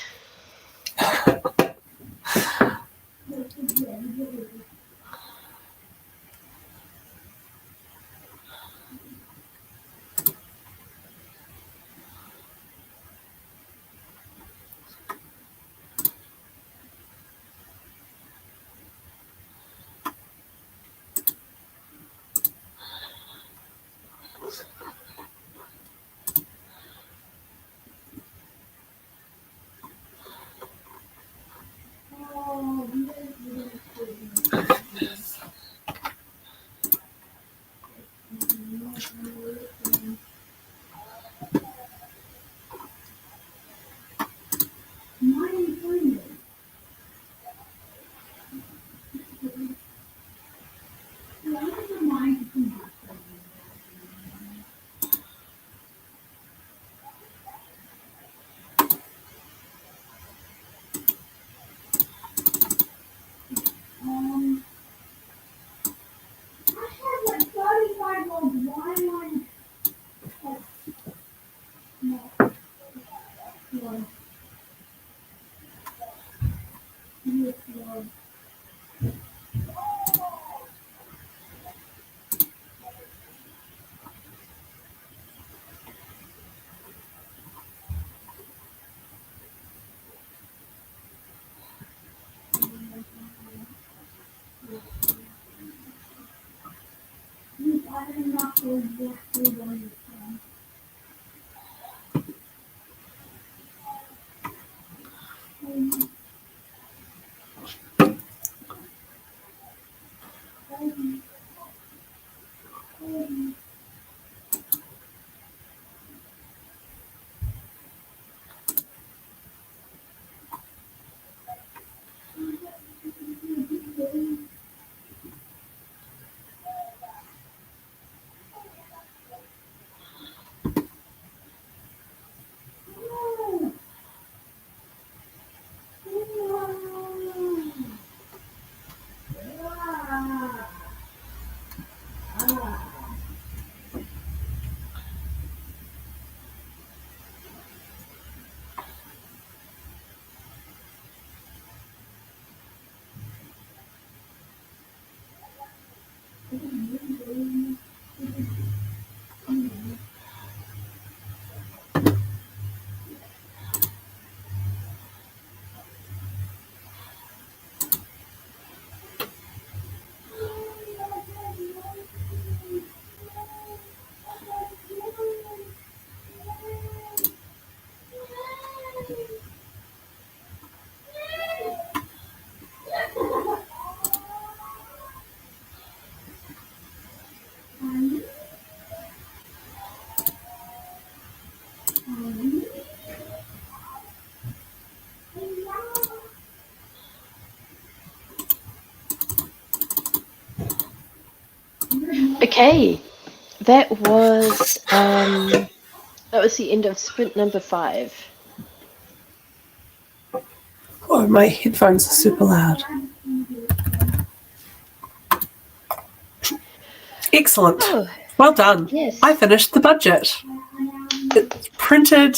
Okay, that was the end of sprint number 5. Oh, my headphones are super loud. Excellent. Oh, well done. yes. I finished the budget. It's printed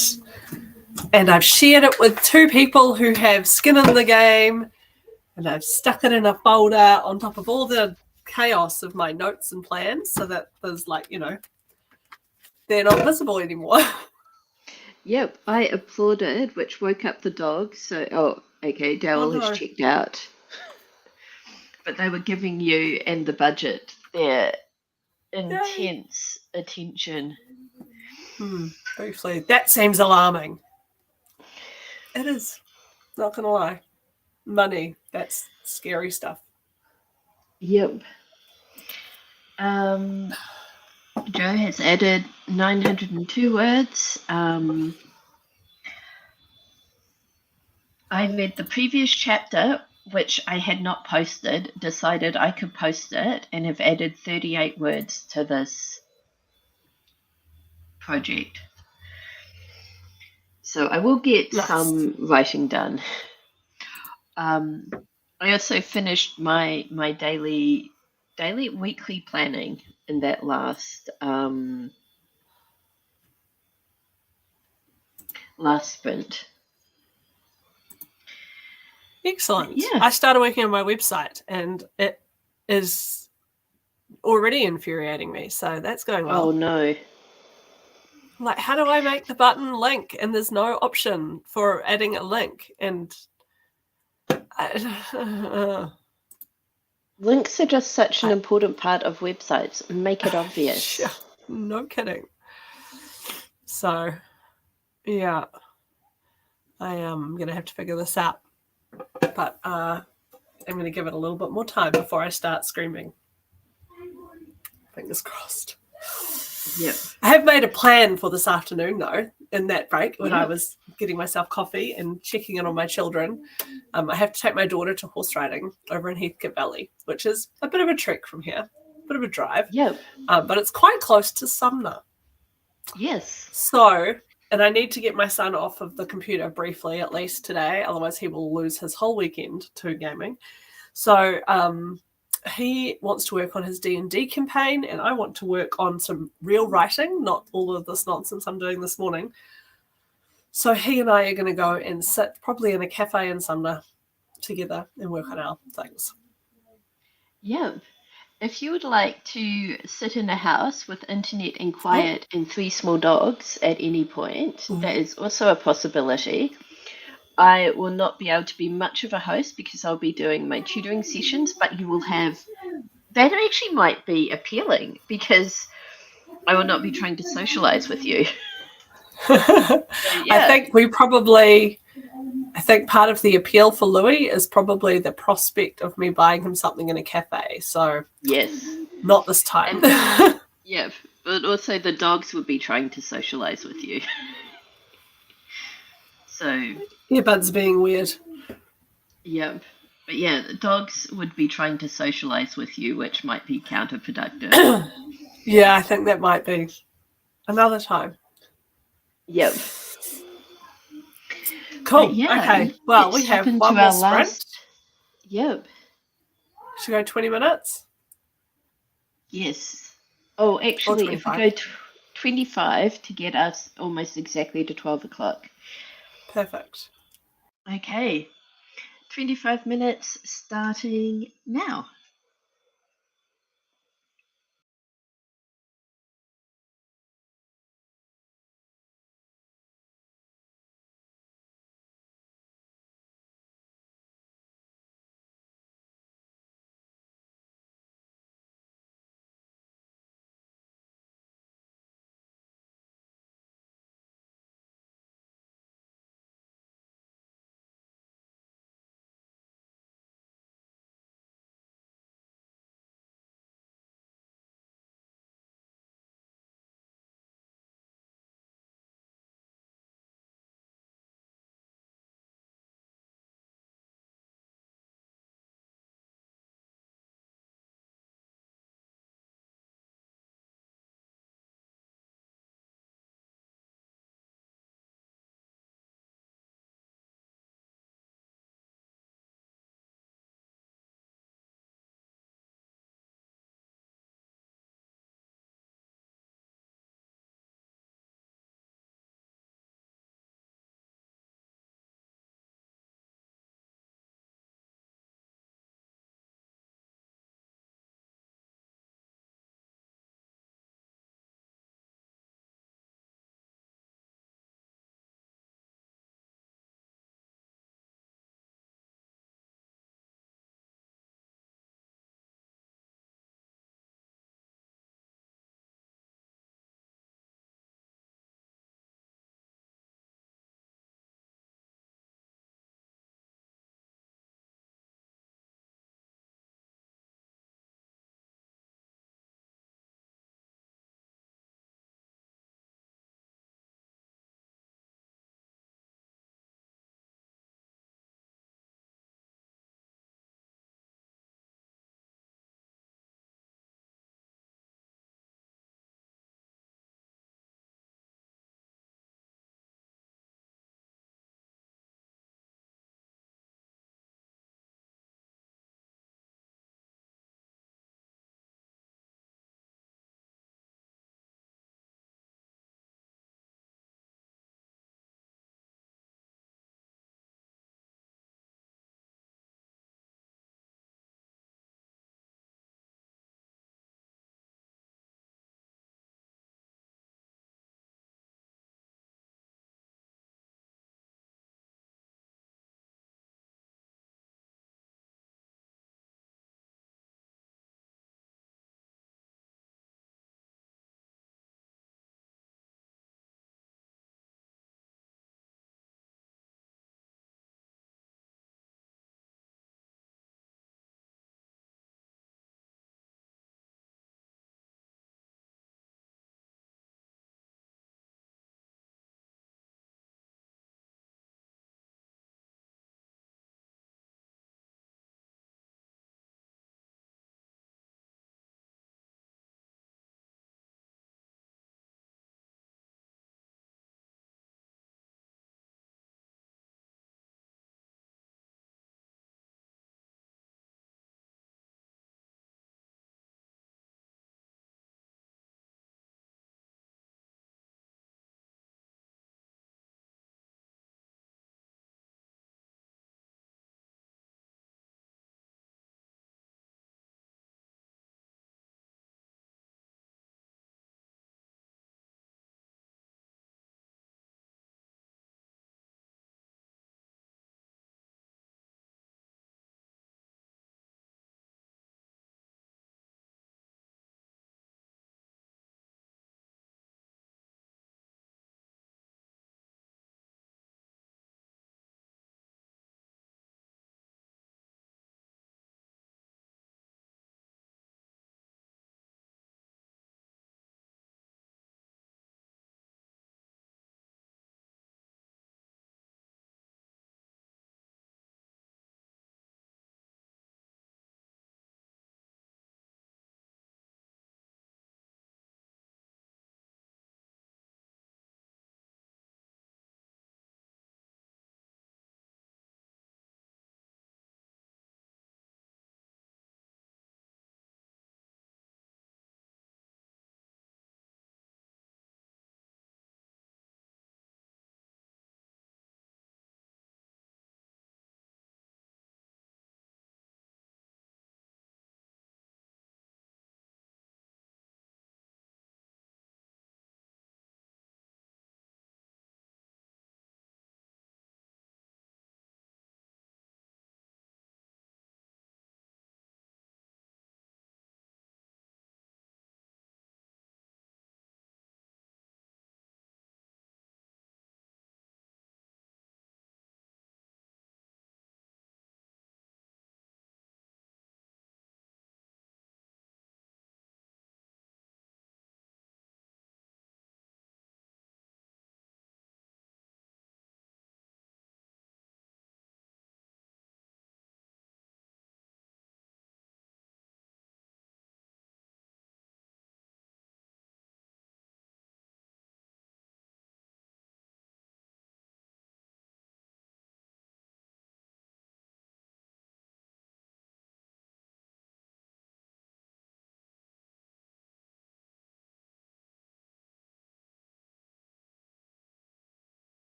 and I've shared it with 2 people who have skin in the game, and I've stuck it in a folder on top of all the chaos of my notes and plans so that there's they're not visible anymore. Yep, I applauded, which woke up the dog. So, okay, Daryl has checked out. But they were giving you and the budget their intense attention. Briefly, that seems alarming. It is. Not gonna lie. Money, that's scary stuff. Yep. Joe has added 902 words. I read the previous chapter, which I had not posted, decided I could post it, and have added 38 words to this project. So I will get some writing done. I also finished my daily daily, weekly planning in that last sprint. Excellent. Yeah. I started working on my website and it is already infuriating me. So that's going well. Oh no. Like, how do I make the button link? And there's no option for adding a link. And Links are just such an important part of websites. Make it obvious. Yeah, no kidding. So, yeah, I am going to have to figure this out. But I'm going to give it a little bit more time before I start screaming. Fingers crossed. Yep. I have made a plan for this afternoon, though, in that break when I Yep. was getting myself coffee and checking in on my children. I have to take my daughter to horse riding over in Heathcote Valley, which is a bit of a trek from here, a bit of a drive. Yep. But it's quite close to Sumner. Yes. So, and I need to get my son off of the computer briefly, at least today, otherwise he will lose his whole weekend to gaming. So, he wants to work on his D&D campaign, and I want to work on some real writing, not all of this nonsense I'm doing this morning. So he and I are going to go and sit probably in a cafe in Sumner together and work on our things. Yep. If you would like to sit in a house with internet and quiet and 3 small dogs at any point, that is also a possibility. I will not be able to be much of a host because I'll be doing my tutoring sessions, but you will have... That actually might be appealing because I will not be trying to socialize with you. Yeah. I think part of the appeal for Louis is probably the prospect of me buying him something in a cafe. So yes, not this time. Yeah, but also the dogs would be trying to socialize with you. So earbuds being weird. Yep. But yeah, the dogs would be trying to socialize with you, which might be counterproductive. Yeah, I think that might be another time. Yep. Cool. Yeah, okay. Well, we have one more sprint. Yep. Should we go 20 minutes? Yes. Oh, actually, if we go 25 to get us almost exactly to 12 o'clock. Perfect. Okay. 25 minutes starting now.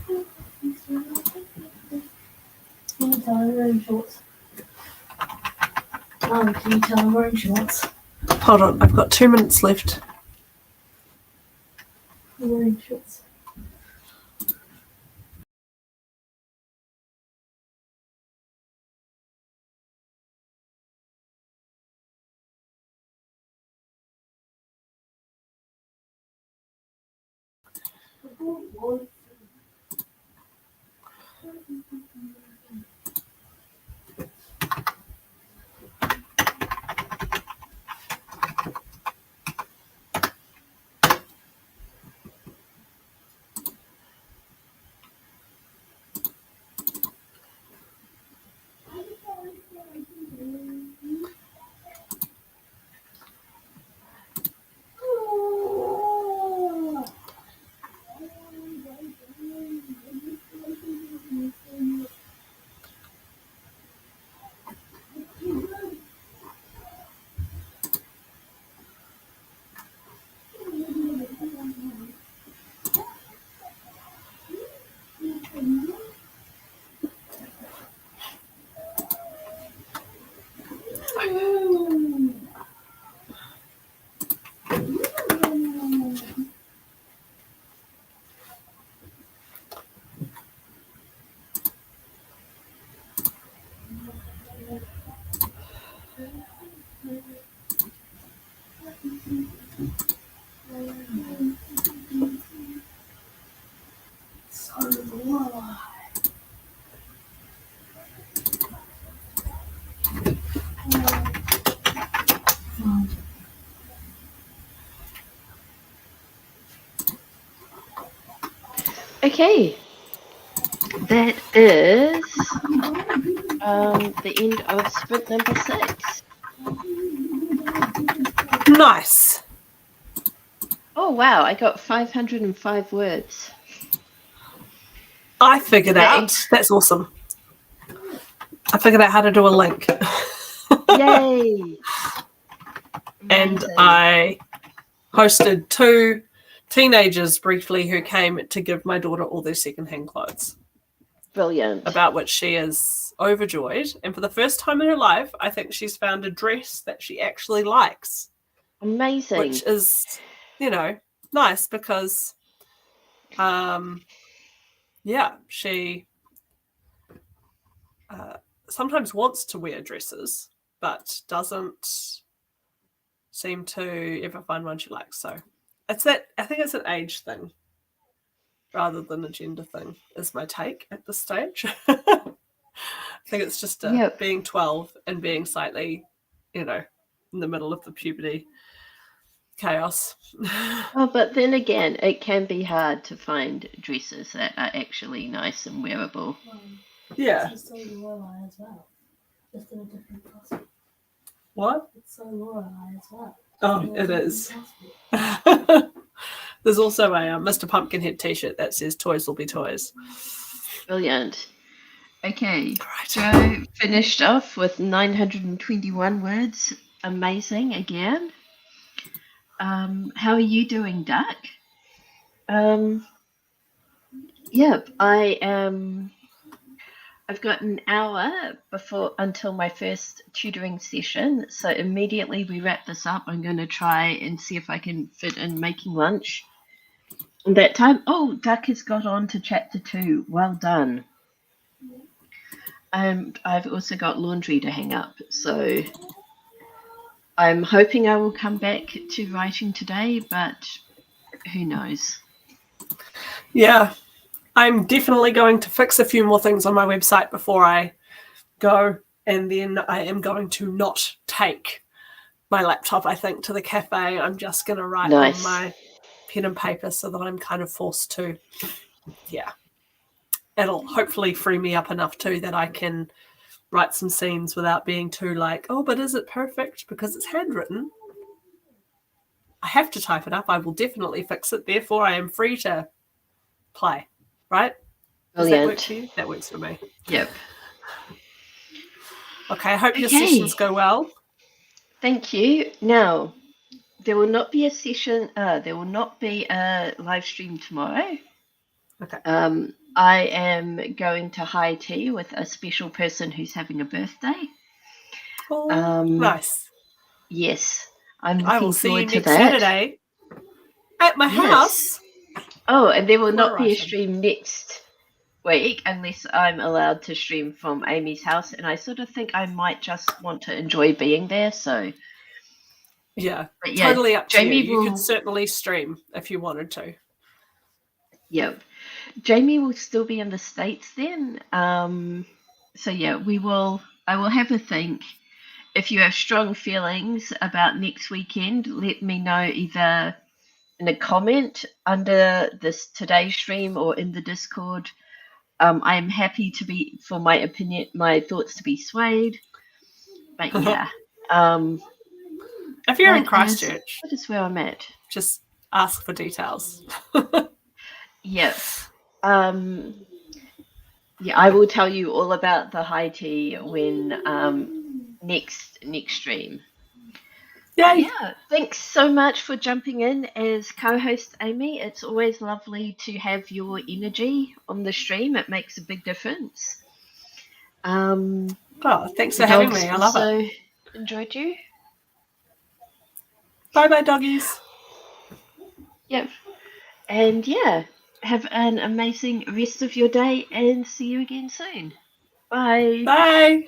Can you tell I'm wearing shorts? Can you tell I'm wearing shorts? Hold on, I've got 2 minutes left. I'm wearing shorts. Okay, that is the end of sprint number 6. Nice. Oh wow, I got 505 words. I figured out. That's awesome. I figured out how to do a link. Yay! And Amazing. I hosted 2 teenagers briefly who came to give my daughter all their secondhand clothes. Brilliant. About which she is overjoyed. And for the first time in her life, I think she's found a dress that she actually likes. Amazing. Which is, nice because, she sometimes wants to wear dresses, but doesn't seem to ever find one she likes. So I think it's an age thing rather than a gender thing, is my take at this stage. I think it's just being 12 and being slightly, in the middle of the puberty chaos. Oh, but then again, it can be hard to find dresses that are actually nice and wearable. Yeah. It's so Lorelai as well, just in a different costume. What? It's so Lorelai as well. Oh, it is. There's also a Mr. Pumpkinhead t-shirt that says "Toys will be toys." Brilliant. Okay, Right. Joe finished off with 921 words. Amazing again. How are you doing, Duck? Yep, I am. I've got an hour until my first tutoring session, so immediately we wrap this up, I'm going to try and see if I can fit in making lunch. And that time, Duck has got on to chapter 2. Well done. And I've also got laundry to hang up, so I'm hoping I will come back to writing today, but who knows? Yeah, I'm definitely going to fix a few more things on my website before I go, and then I am going to not take my laptop, I think, to the cafe. I'm just going to write on my pen and paper so that I'm kind of forced to, it'll hopefully free me up enough too that I can write some scenes without being too like, oh, but is it perfect? Because it's handwritten. I have to type it up. I will definitely fix it. Therefore, I am free to play. Right? Does that work for you? That works for me. Yep. Okay, I hope your sessions go well. Thank you. Now, there will not be a session, there will not be a live stream tomorrow. Okay. I am going to high tea with a special person who's having a birthday. Oh, nice. Yes, I'm I will looking see you forward to next that. Saturday at my house. Oh, and there will For not be a writing. stream next week unless I'm allowed to stream from Amy's house, and I sort of think I might just want to enjoy being there. So Yeah, but yeah, totally up to Jamie you. You will. could certainly stream if you wanted to. Yep, Jamie will still be in the States then. So yeah, we will. I will have a think. If you have strong feelings about next weekend, let me know either in a comment under this today's stream or in the Discord. I am happy to be for my opinion, my thoughts to be swayed. But yeah, If you're in that Christchurch, is where I'm at. just ask for details. Yep. Yeah, I will tell you all about the high tea when next stream. Yay! Yeah, thanks so much for jumping in as co-host, Amy. It's always lovely to have your energy on the stream. It makes a big difference. Oh, thanks The for having dogs me. I love it. also enjoyed you. Bye, doggies. Yep. And yeah, have an amazing rest of your day and see you again soon. Bye. Bye.